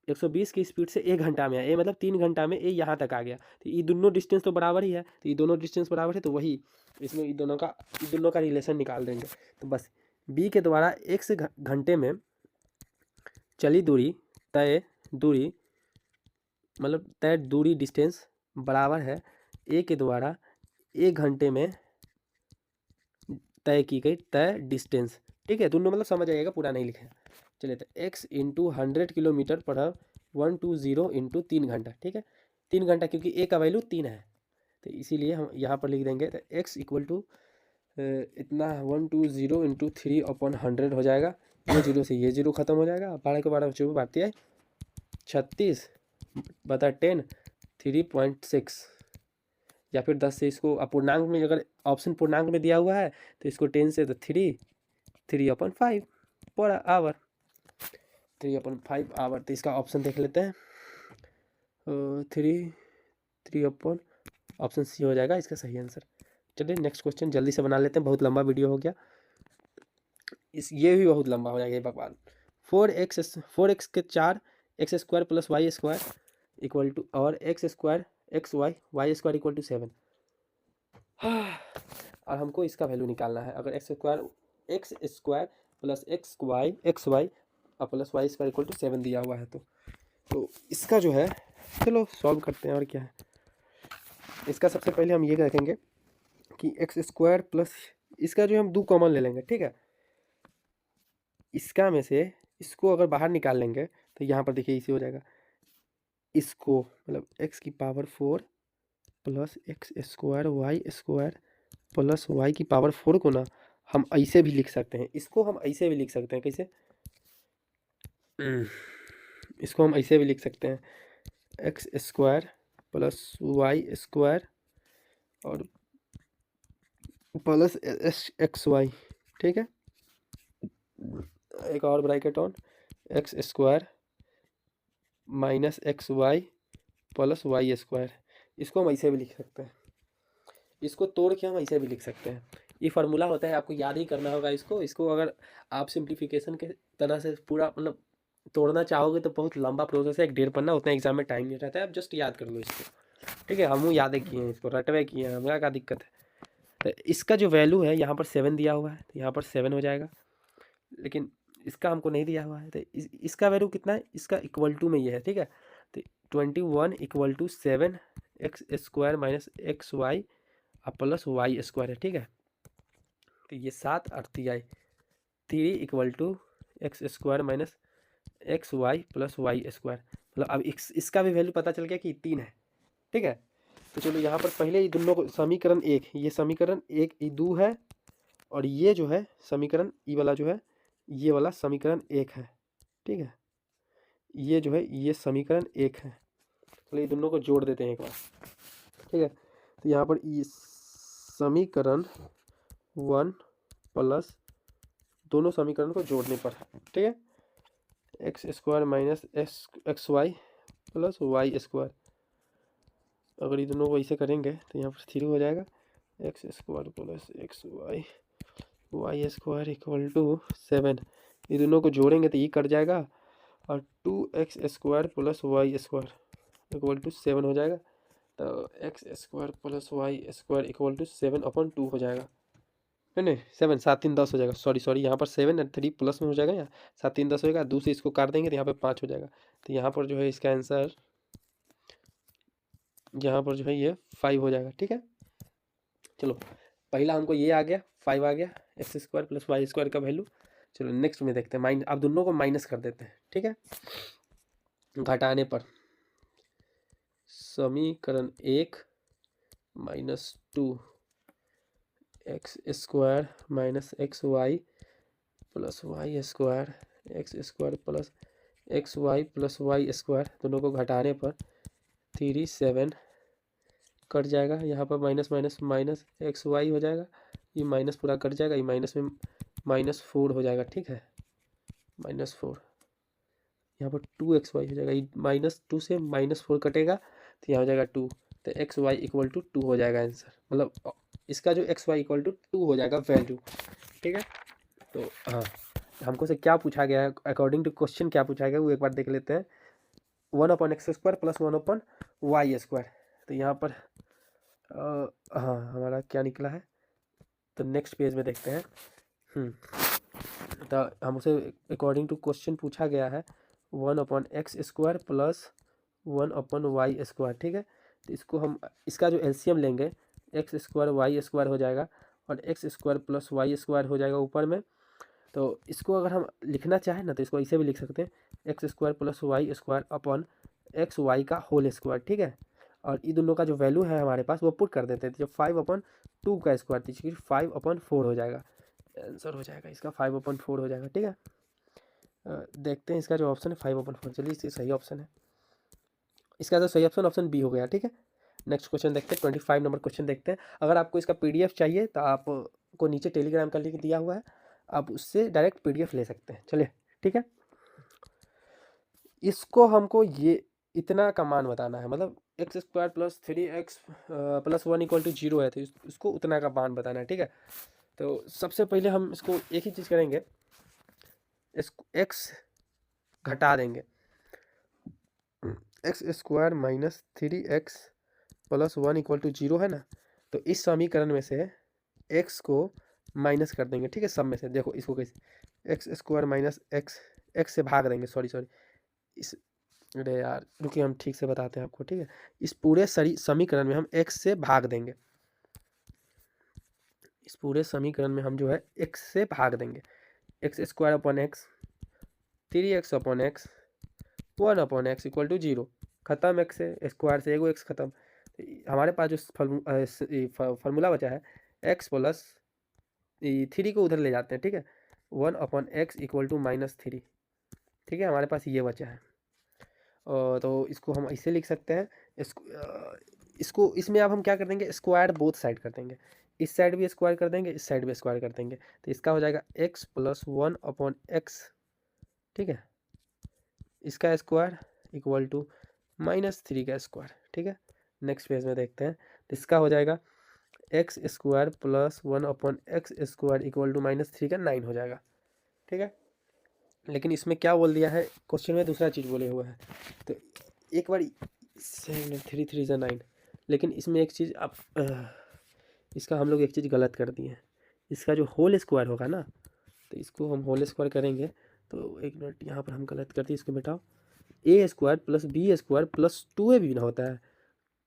120 की स्पीड से 1 घंटा में है, ए मतलब 3 घंटा में ए यहाँ तक आ गया। तो ये दोनों डिस्टेंस तो बराबर ही है, तो ये दोनों डिस्टेंस बराबर है, तो वही इसमें ये दोनों का रिलेशन निकाल देंगे। तो बस बी के द्वारा एक्स घंटे में चली दूरी, तय दूरी, मतलब तय दूरी डिस्टेंस बराबर है ए के द्वारा 1 घंटे में तय की गई तय डिस्टेंस, ठीक है, दोनों मतलब समझ आइएगा, पूरा नहीं लिखे। चलिए तो x into 100 kilometre per hour 120 into 3 घंटा। ठीक है, 3 घंटा क्योंकि a का वैल्यू 3 है, तो इसीलिए हम यहाँ पर लिख देंगे तो x इक्वल टू इतना 120 इंटू 3/100 हो जाएगा। ये जीरो से ये जीरो खत्म हो जाएगा, 12 के 12 बच्चों को बांटती है 36/10 3.6, या फिर 10 से इसको अपूर्णांक में, अगर ऑप्शन पूर्णांक में दिया हुआ है तो इसको 10 से तो 3/5 पर आवर, 3/5 आवर। तो इसका ऑप्शन देख लेते हैं, 3 ऑप्शन सी हो जाएगा इसका सही आंसर। चलिए नेक्स्ट क्वेश्चन जल्दी से बना लेते हैं, बहुत लंबा वीडियो हो गया, ये भी बहुत लंबा हो जाएगा भगवान। 4x के 4 x² plus y² equal to, और x² y² इक्वल टू 7। और हमको इसका वैल्यू निकालना है। अगर x² प्लस xy और प्लस y² इक्वल टू 7 दिया हुआ है तो इसका जो है, चलो सॉल्व करते हैं। और क्या है इसका, सबसे पहले हम ये रखेंगे कि x² प्लस, इसका जो हम 2 कॉमन ले लेंगे। ठीक है, इसका में से इसको अगर बाहर निकाल लेंगे तो यहाँ पर देखिए इसे हो जाएगा, इसको मतलब x की power 4 plus x² y² plus y की पावर 4 को ना हम ऐसे भी लिख सकते हैं, इसको हम ऐसे भी लिख सकते हैं। कैसे? इसको हम ऐसे भी लिख सकते हैं, x² प्लस y² और प्लस xy। ठीक है, एक और bracket on, x² minus xy plus y²। इसको हम ऐसे भी लिख सकते हैं, इसको तोड़ के हम ऐसे भी लिख सकते हैं। ये फार्मूला होता है, आपको याद ही करना होगा इसको अगर आप सिंप्लीफिकेशन के तरह से पूरा मतलब तोड़ना चाहोगे तो बहुत लंबा प्रोसेस है, 1.5 पन्ना, उतना एग्जाम में टाइम नहीं रहता है। आप जस्ट याद कर लो इसको। ठीक है, हम याद किए हैं इसको, रटवे किए हैं, हमारा क्या दिक्कत है। तो इसका जो वैल्यू है यहाँ पर 7 दिया हुआ है, तो यहाँ पर 7 हो जाएगा, लेकिन इसका हमको नहीं दिया हुआ है। तो इसका वैल्यू कितना है, इसका इक्वल टू में ये है। ठीक है, तो 21 equal to 7 x² minus xy plus y² है। ठीक है, तो ये 7 और 3 equal to x² minus xy plus y²। मतलब अब इसका भी वैल्यू पता चल गया कि 3 है। ठीक है, तो चलो यहाँ पर पहले ये दोनों को समीकरण 1, ये समीकरण 1 ये 2 है, और ये जो है समीकरण ई वाला जो है, ये वाला समीकरण 1 है। ठीक है, ये जो है ये समीकरण 1 है। चलो ये दोनों को जोड़ देते हैं एक बार। ठीक है, तो यहाँ पर ये समीकरण 1 प्लस दोनों समीकरण को जोड़ने पर, ठीक है, x² minus xy plus y²। अगर ये दोनों को ऐसे करेंगे तो यहाँ पर 3 हो जाएगा, x² plus xy y² equal to 7। ये दोनों को जोड़ेंगे तो ये कट जाएगा, और 2x² plus y² equal to 7 हो जाएगा। तो x² plus y² equal to 7/2 हो जाएगा। नहीं 7, 7 3 10 हो जाएगा, सॉरी यहाँ पर 7 और 3 प्लस में हो जाएगा, यहाँ 7 3 10 होगा, 2 से इसको काट देंगे तो यहाँ पे 5 हो जाएगा। तो यहाँ पर जो है इसका आंसर, यहाँ पर जो है ये 5 हो जाएगा। ठीक है, चलो पहला हमको ये आ गया, 5 आ गया, x² प्लस y² का वैल्यू। चलो नेक्स्ट में देखते हैं, अब दोनों को माइनस कर देते हैं। ठीक है, घटाने पर समीकरण 1 minus 2 x² minus xy plus y² x² plus xy plus y² दोनों को घटाने पर 3 7 कट जाएगा, यहाँ पर माइनस माइनस माइनस xy हो जाएगा, ये माइनस पूरा कट जाएगा, ये माइनस में -4 हो जाएगा। ठीक है, -4, यहाँ पर 2xy हो जाएगा, ये -2 से -4 कटेगा तो यहाँ हो जाएगा 2, तो xy इक्वल टू 2 हो जाएगा आंसर। मतलब इसका जो xy इक्वल टू 2 हो जाएगा वैल्यू। ठीक है, तो हाँ, हमको से क्या पूछा गया है, अकॉर्डिंग टू क्वेश्चन क्या पूछा गया वो एक बार देख लेते हैं। 1/x² plus 1/y²। तो यहाँ पर हाँ हमारा क्या निकला है, तो नेक्स्ट पेज में देखते हैं। तो हमसे अकॉर्डिंग टू क्वेश्चन पूछा गया है 1/x² प्लस 1/y²। ठीक है, तो इसको हम, इसका जो एलसीएम लेंगे x² y² हो जाएगा, और x² प्लस y² हो जाएगा ऊपर में, तो इसको अगर हम लिखना चाहें ना तो इसको ऐसे भी लिख सकते हैं, X square plus Y square upon X Y का होल स्क्वायर, ठीक है। और ये दोनों का जो वैल्यू है हमारे पास वो पुट कर देते हैं, तो जब 5/2 का स्क्वायर तो 5/4 हो जाएगा, आंसर हो जाएगा इसका 5/4 हो जाएगा, ठीक है। देखते हैं इसका जो ऑप्शन है 5/4, चलिए इसका सही ऑप्शन है, इसका तो सही ऑप्शन बी हो गया, ठीक है। नेक्स्ट क्वेश्चन देखते हैं, 25 नंबर क्वेश्चन देखते हैं। अगर आपको इसका PDF चाहिए तो आपको नीचे टेलीग्राम का लिंक दिया हुआ है, आप उससे डायरेक्ट PDF ले सकते हैं, चलिए ठीक है। इसको हमको ये इतना का मान बताना है, मतलब X square plus 3x plus 1 = 0 है, तो इसको उतना का मान बताना है, ठीक है। तो सबसे पहले हम इसको एक ही चीज़ करेंगे, इसको x घटा देंगे, X square minus 3x plus 1 = 0 है ना, तो इस समीकरण में से x को माइनस कर देंगे, ठीक है। सब में से देखो इसको कैसे, एक्स स्क्वायर माइनस x से भाग देंगे, सॉरी इस, अरे यार रुकिए हम ठीक से बताते हैं आपको, ठीक है। इस पूरे समीकरण में हम x से भाग देंगे, इस पूरे समीकरण में हम जो है x से भाग देंगे, X square upon x, 3x upon x, 1/x = 0, खत्म, एक्स से स्क्वायर से एगो x खत्म। हमारे पास जो फार्मूला बचा है x प्लस 3 को उधर ले जाते हैं, ठीक है, 1/x = -3, ठीक है, हमारे पास ये बचा है। तो इसको हम ऐसे लिख सकते हैं, इसको इसमें अब हम क्या कर देंगे, स्क्वायर बोथ साइड कर देंगे, इस साइड भी स्क्वायर कर देंगे, इस साइड भी स्क्वायर कर देंगे, तो इसका हो जाएगा x प्लस 1/x, ठीक है, इसका स्क्वायर इक्वल टू -3 का स्क्वायर, ठीक है। नेक्स्ट पेज में देखते हैं, तो इसका हो जाएगा X square plus 1/x square equal to -3 का 9 हो जाएगा, ठीक है। लेकिन इसमें क्या बोल दिया है, क्वेश्चन में दूसरा चीज़ बोले हुआ है, तो एक बार 3 3 × 9, लेकिन इसमें एक चीज़ आप इसका हम लोग एक चीज़ गलत कर दिए हैं, इसका जो होल स्क्वायर होगा ना, तो इसको हम होल स्क्वायर करेंगे, तो एक मिनट यहाँ पर हम गलत कर दिए, इसको मिटाओ, a square plus b square plus 2ab ना होता है,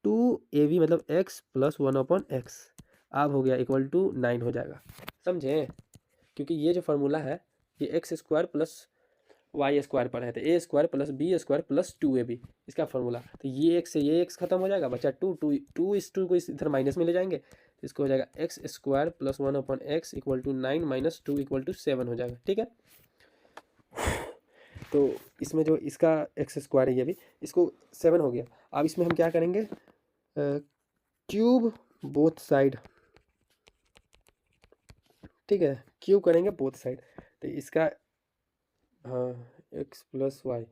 2ab मतलब x प्लस 1/x, अब हो गया इक्वल टू 9 हो जाएगा, समझे, क्योंकि ये जो फार्मूला है ये x square plus Y square पर है, तो a square plus b square plus 2ab इसका फार्मूला, तो ये x से ये x खत्म हो जाएगा, बचा 2 को इधर माइनस में ले जाएंगे, तो इसको हो जाएगा एक्स स्क्वायर प्लस 1/x = 9 - 2 = 7 हो जाएगा, ठीक है। तो इसमें जो इसका एक्स स्क्वायर है ये भी, इसको 7 हो गया। अब इसमें हम क्या करेंगे, क्यूब बोथ साइड, ठीक है, क्यूब करेंगे बोथ साइड, तो इसका हाँ X plus Y,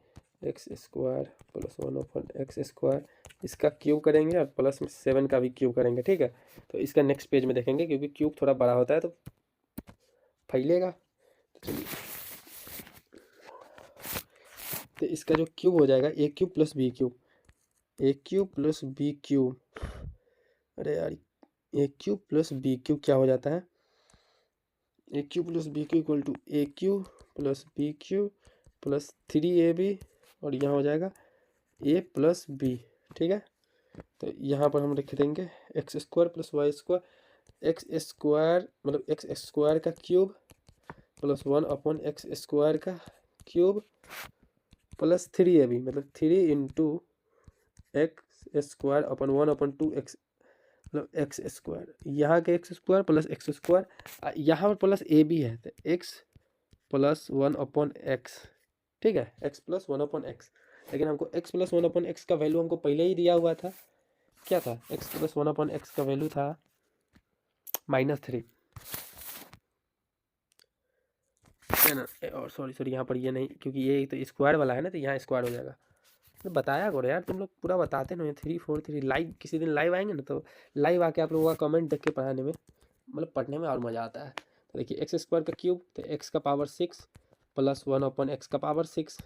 X square plus 1/x square, इसका क्यूब करेंगे और प्लस में 7 का भी क्यूब करेंगे, ठीक है। तो इसका नेक्स्ट पेज में देखेंगे, क्योंकि क्यूब थोड़ा बड़ा होता है तो फैलेगा, तो चलिए, तो इसका जो क्यूब हो जाएगा a cube plus b cube, a cube plus b cube, अरे यार a cube plus b cube क्या हो जाता है, a cube plus b cube equal to a cube plus b cube plus 3ab, और यहाँ हो जाएगा a प्लस b, ठीक है। तो यहाँ पर हम लिख देंगे X square plus Y square, X square मतलब एक्स स्क्वायर का क्यूब प्लस 1/x स्क्वायर का क्यूब प्लस 3ab मतलब 3 × x स्क्वायर अपन 1/2x मतलब एक्स स्क्वायर, यहाँ के x square plus x square, यहाँ पर प्लस ए बी है, तो एक्स प्लस 1/x, ठीक है, एक्स प्लस 1/x, लेकिन हमको x प्लस 1/x का वैल्यू हमको पहले ही दिया हुआ था, क्या था, x प्लस 1/x का वैल्यू था -3, है ना, और सॉरी यहाँ पर ये नहीं, क्योंकि ये तो स्क्वायर वाला है ना, तो यहाँ स्क्वायर हो जाएगा, तो बताया करो यार, तुम लोग पूरा बताते नहीं, 3 4 3 लाइव, किसी दिन लाइव आएंगे ना, तो लाइव आके आप लोगों का कमेंट देख के पढ़ाने में मतलब पढ़ने में और मज़ा आता है। तो देखिए एक्स स्क्वायर का क्यूब, तो एक्स का पावर 6 प्लस 1/x का पावर 6,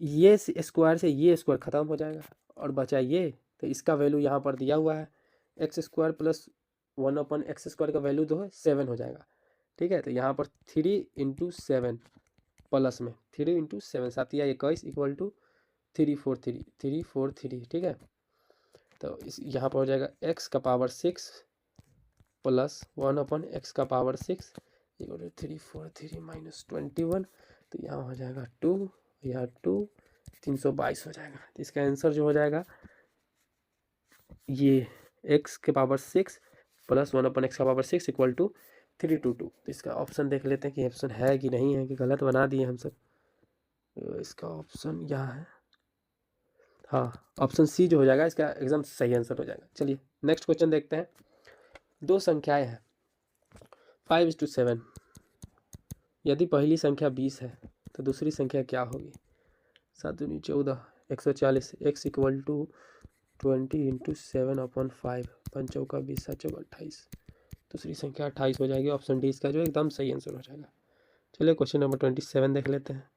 ये स्क्वायर से ये स्क्वायर ख़त्म हो जाएगा और बचा ये, तो इसका वैल्यू यहाँ पर दिया हुआ है, x square plus 1/x square का वैल्यू जो है 7 हो जाएगा, ठीक है। तो यहाँ पर 3 × 7 प्लस में 3 × 7 7 या 21 इक्वल टू 343, ठीक है। तो इस यहाँ पर हो जाएगा x का पावर 6 प्लस 1/x का पावर 6, इक्वल टू 343 माइनस 21, तो यहाँ हो जाएगा 2, यहाँ 2, 322 हो जाएगा। तो इसका आंसर जो हो जाएगा ये x के पावर 6 प्लस 1/x का पावर 6 इक्वल टू 322। तो इसका ऑप्शन देख लेते हैं कि ऑप्शन है कि नहीं है, कि गलत बना दिए हम सब। इसका ऑप्शन यहाँ है, हाँ ऑप्शन सी जो हो जाएगा इसका एकदम सही आंसर हो जाएगा। चलिए नेक्स्ट क्वेश्चन देखते हैं। दो संख्याएं हैं 5:7। यदि पहली संख्या 20 है तो दूसरी संख्या क्या होगी? 7 दूनी 14, 140, x इक्वल टू 20 इंटू 7/5, 5 चौका 20, 7 चौका 28। दूसरी संख्या 28 हो जाएगी। ऑप्शन डी इसका जो एकदम सही आंसर हो जाएगा। चलिए क्वेश्चन नंबर 27 देख लेते हैं।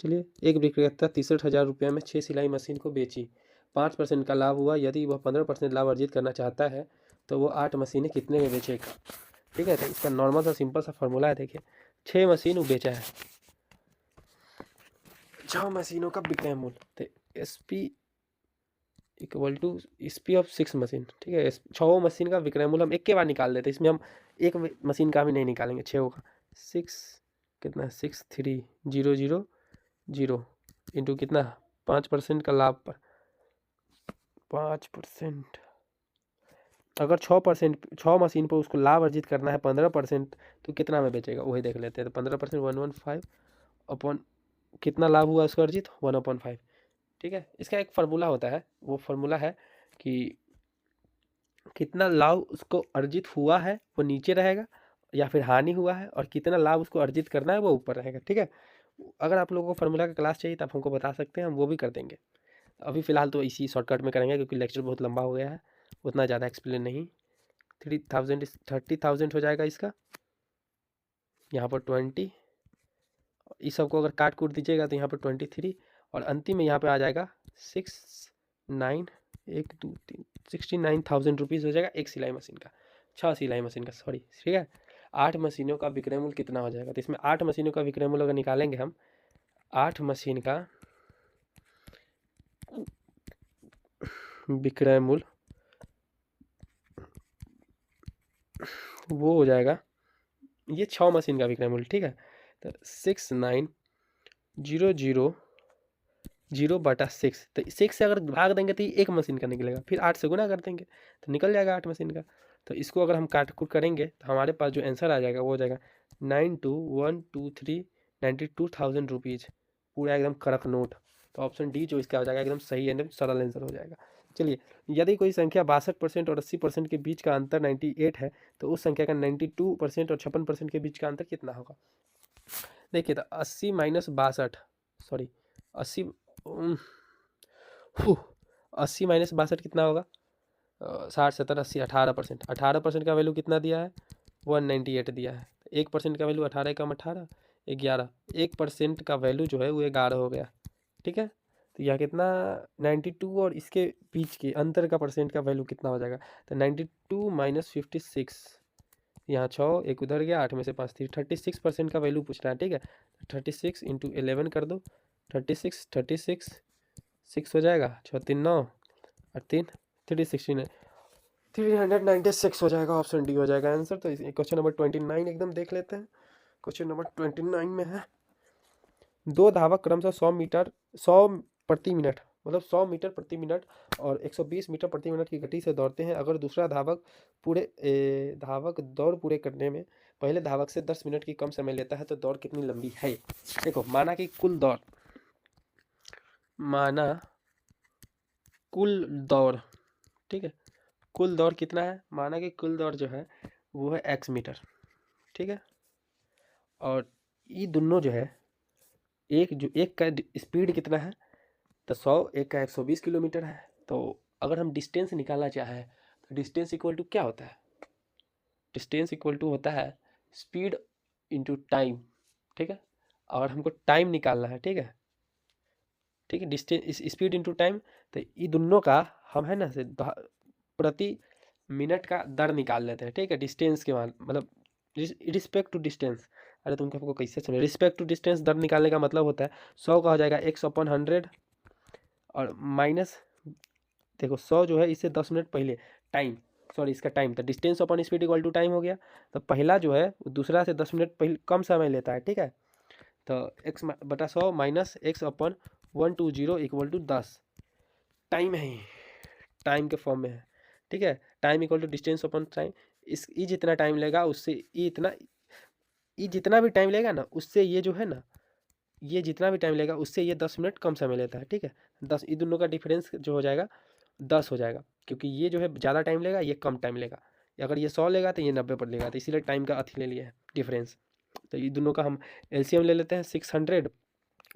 चलिए, एक विक्रेता 63,000 रुपये में 6 सिलाई मशीन को बेची, 5% का लाभ हुआ। यदि वह 15% लाभ अर्जित करना चाहता है तो वो 8 मशीनें कितने में बेचेगा? ठीक है, तो इसका नॉर्मल सा सिंपल सा फॉर्मूला है। देखिए 6 मशीन वो बेचा है, 6 मशीनों का विक्रय मूल्य, तो SP equal to SP of 6 machine. ठीक है, 6 मशीन का विक्रय मूल्य हम एक के बाद निकाल देते हैं, इसमें हम एक मशीन का भी नहीं निकालेंगे, 6 का। 6 कितना, 63,000 इंटू कितना, 5% का लाभ पर 5%। अगर 6 मशीन पर उसको लाभ अर्जित करना है 15%, तो कितना में बेचेगा वही देख लेते हैं। तो 15% 115 अपॉन कितना लाभ हुआ उसका अर्जित, 1/5। ठीक है, इसका एक फार्मूला होता है, वो फार्मूला है कि कितना लाभ उसको अर्जित हुआ है वो नीचे रहेगा या फिर हानि हुआ है, और कितना लाभ उसको अर्जित करना है वो ऊपर रहेगा। ठीक है, अगर आप लोगों को फार्मूला का क्लास चाहिए तो आप हमको बता सकते हैं, हम वो भी कर देंगे। अभी फ़िलहाल तो इसी शॉर्टकट में करेंगे क्योंकि लेक्चर बहुत लंबा हो गया है, उतना ज़्यादा एक्सप्लेन नहीं। 30,000 हो जाएगा इसका, यहाँ पर 20, इस सबको अगर काट कूट दीजिएगा तो यहाँ पर 23, और अंतिम में यहाँ पे आ जाएगा 69,000 रुपीज़ हो जाएगा एक सिलाई मशीन का, 6 सिलाई मशीन का, सॉरी। ठीक है, 8 मशीनों का विक्रय मूल्य कितना हो जाएगा? तो इसमें 8 मशीनों का विक्रय मूल्य अगर निकालेंगे हम, 8 मशीन का विक्रय मूल्य वो हो जाएगा, ये 6 मशीन का विक्रय मूल्य। ठीक है, तो 69,000/6, तो 6 से अगर भाग देंगे तो ये एक मशीन का निकलेगा, फिर 8 से गुना कर देंगे तो निकल जाएगा 8 मशीन का। तो इसको अगर हम काट कूट करेंगे तो हमारे पास जो आंसर आ जाएगा वो हो जाएगा 92,123 92,000 रुपीज़, पूरा एकदम कड़क नोट। तो ऑप्शन डी जो इसका हो जाएगा एकदम सही एकदम सरल आंसर हो जाएगा। चलिए, यदि कोई संख्या 62% और 80% के बीच का अंतर 98 है तो उस संख्या का 92% और 56% के बीच का अंतर कितना होगा? देखिए, तो 80 माइनस 62, सॉरी 80 80 माइनस 62 कितना होगा? 60 70 80 18%। 18% का वैल्यू कितना दिया है? 198 दिया है। 1% का वैल्यू 18 कम 18 11, 1% का वैल्यू जो है वो 11 हो गया। ठीक है, तो यह कितना 92 और इसके बीच के अंतर का परसेंट का वैल्यू कितना हो जाएगा? तो 92 माइनस 56, यहाँ 6 एक उधर गया, 8 में से 5 3, 36% का वैल्यू पूछ रहा है। ठीक है, 36 इंटू 11 कर दो, 36 6 हो जाएगा, 6 3 9 और 3 369 396 हो जाएगा। ऑप्शन डी हो जाएगा आंसर। तो क्वेश्चन नंबर 29 एकदम देख लेते हैं। क्वेश्चन नंबर 29 में है, दो धावक क्रमशः 100 प्रति मिनट मतलब 100 मीटर प्रति मिनट और 120 मीटर प्रति मिनट की गति से दौड़ते हैं। अगर दूसरा धावक दौड़ पूरे करने में पहले धावक से 10 मिनट की कम समय लेता है तो दौड़ कितनी लंबी है? देखो, माना कुल दौड़, ठीक है, कुल दौड़ कितना है? माना कि कुल दौड़ जो है वो है x मीटर। ठीक है, और ये दोनों जो है, एक का स्पीड कितना है? तो 100, एक का 120 किलोमीटर है। तो अगर हम डिस्टेंस निकालना चाहें तो डिस्टेंस इक्वल टू क्या होता है? डिस्टेंस इक्वल टू होता है स्पीड इंटू टाइम। ठीक है, और हमको टाइम निकालना है। ठीक है, ठीक है, डिस्टेंस स्पीड इंटू टाइम, तो ये दोनों का हम है ना से प्रति मिनट का दर निकाल लेते हैं। ठीक है, डिस्टेंस के मतलब रिस्पेक्ट टू डिस्टेंस। अरे तुमको हमको कैसे समझे? रिस्पेक्ट टू डिस्टेंस दर निकालने का मतलब होता है 100 का हो जाएगा 100/100 और माइनस, देखो 100 जो है इससे 10 मिनट पहले टाइम, सॉरी इसका टाइम था, distance upon speed equal to time हो गया। तो पहला जो है दूसरा से 10 मिनट पहले कम समय लेता है, ठीक है। तो एक्स बटा 100 minus X upon 120 equal to 10 time है, टाइम के फॉर्म में है, ठीक है। Time equal to distance upon time, इस ई जितना टाइम लेगा उससे ई इतना, ई जितना भी टाइम लेगा ना उससे ये जो है ना, ये जितना भी टाइम लेगा उससे ये 10 मिनट कम समय लेता है, ठीक है। 10, ये दोनों का डिफरेंस जो हो जाएगा 10 हो जाएगा, क्योंकि ये जो है ज़्यादा टाइम लेगा, ये कम टाइम लेगा। अगर ये 100 लेगा तो ये 90 पर लेगा, तो इसीलिए टाइम का अथी ले लिया है डिफरेंस। तो ये दोनों का हम एलसीएम ले लेते हैं, 600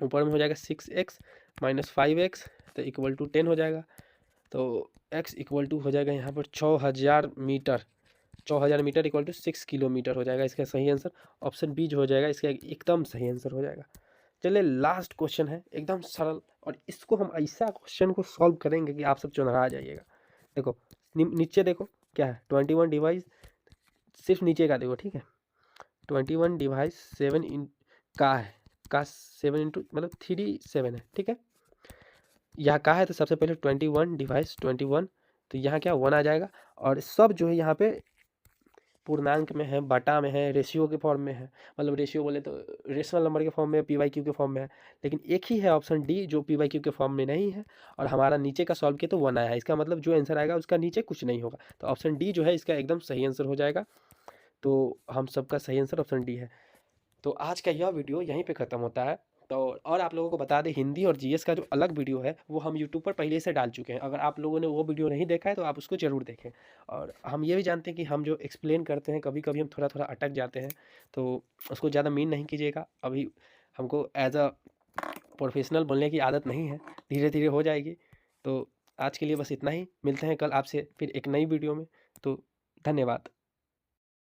ऊपर में हो जाएगा 6x माइनस 5x तो इक्वल टू 10 हो जाएगा। तो x इक्वल टू हो जाएगा यहाँ पर 6000 metre, 6000 metre equal to 6 kilometre हो जाएगा इसका सही आंसर। ऑप्शन बी जो हो जाएगा इसका एकदम सही आंसर हो जाएगा। चलिए लास्ट क्वेश्चन है एकदम सरल, और इसको हम ऐसा क्वेश्चन को सॉल्व करेंगे कि आप सब चुनरा जाइएगा। देखो नीचे देखो क्या है, 21 डिवाइस, सिर्फ नीचे का देखो, ठीक है। 21 डिवाइस 7 इन का है, का 7 इंटू मतलब 37 है, ठीक है। यहाँ का है तो सबसे पहले 21 डिवाइस 21, तो यहाँ क्या 1 आ जाएगा। और सब जो है यहाँ पे पूर्णांक में है, बटा में है, रेशियो के फॉर्म में है, मतलब रेशियो बोले तो रेशनल नंबर के फॉर्म में, पी वाई क्यू के फॉर्म में है। लेकिन एक ही है ऑप्शन डी जो पी वाई क्यू के फॉर्म में नहीं है, और हमारा नीचे का सॉल्व किया तो 1 आया है। इसका मतलब जो आंसर आएगा उसका नीचे कुछ नहीं होगा, तो ऑप्शन डी जो है इसका एकदम सही आंसर हो जाएगा। तो हम सबका सही आंसर ऑप्शन डी है। तो आज का यह वीडियो यहीं पे ख़त्म होता है। तो और आप लोगों को बता दें, हिंदी और जीएस का जो अलग वीडियो है वो हम यूट्यूब पर पहले से डाल चुके हैं। अगर आप लोगों ने वो वीडियो नहीं देखा है तो आप उसको ज़रूर देखें। और हम ये भी जानते हैं कि हम जो एक्सप्लेन करते हैं कभी कभी हम थोड़ा थोड़ा अटक जाते हैं, तो उसको ज़्यादा मीन नहीं कीजिएगा। अभी हमको एज अ प्रोफेशनल बोलने की आदत नहीं है, धीरे धीरे हो जाएगी। तो आज के लिए बस इतना ही, मिलते हैं कल आपसे फिर एक नई वीडियो में। तो धन्यवाद।